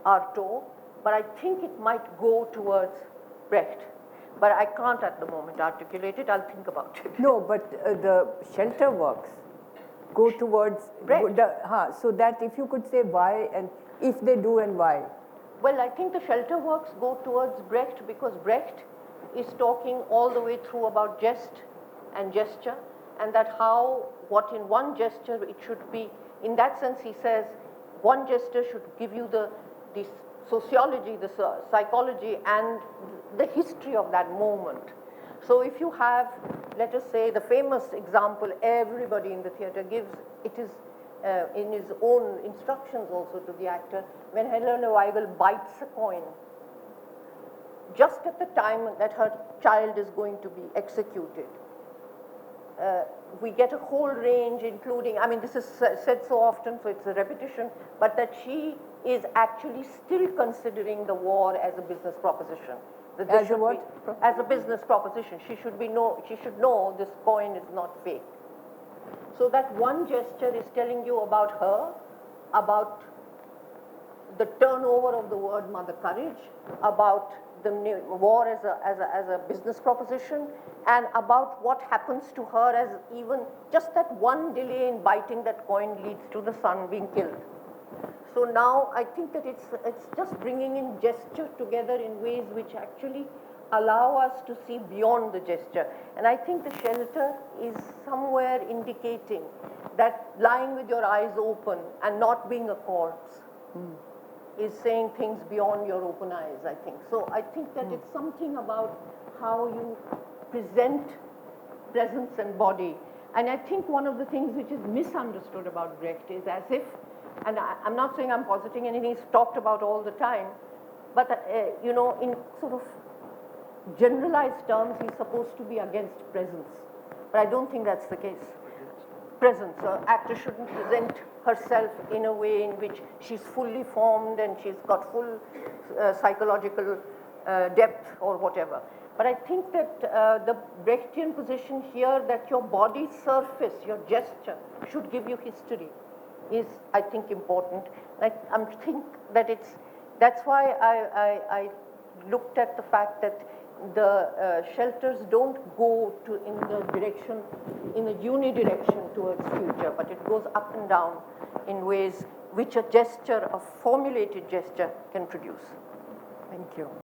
Artaud, but I think it might go towards Brecht. But I can't at the moment articulate it, I'll think about it. No, but the shelter works go towards Brecht. So that if you could say why and if they do and why. Well, I think the shelter works go towards Brecht because Brecht is talking all the way through about jest and gesture, and that how, what in one gesture it should be. In that sense, he says, one gesture should give you the sociology, the psychology, and the history of that moment. So if you have, let us say, the famous example everybody in the theatre gives, it is in his own instructions also to the actor, when Helena Weigel bites a coin, just at the time that her child is going to be executed. We get a whole range, including, I mean, this is said so often, so it's a repetition, but that she is actually still considering the war as a business proposition. As a what? As a business proposition. She should know this coin is not fake. So that one gesture is telling you about her, about the turnover of the word mother courage, about the war as a business proposition, and about what happens to her as even just that one delay in biting that coin leads to the son being killed. So now I think that it's just bringing in gesture together in ways which actually allow us to see beyond the gesture. And I think the shelter is somewhere indicating that lying with your eyes open and not being a corpse is saying things beyond your open eyes, I think. So I think that it's something about how you present presence and body. And I think one of the things which is misunderstood about Brecht is as if, and I'm not saying I'm positing anything he's talked about all the time, but you know, in sort of generalized terms, he's supposed to be against presence. But I don't think that's the case. Presence, an actor shouldn't present herself in a way in which she's fully formed and she's got full psychological depth or whatever. But I think that the Brechtian position here, that your body surface, your gesture, should give you history, is, I think, important. I think that that's why I looked at the fact that the shelters don't go in the direction, in a unidirection towards future, but it goes up and down in ways which a gesture, a formulated gesture, can produce. Thank you.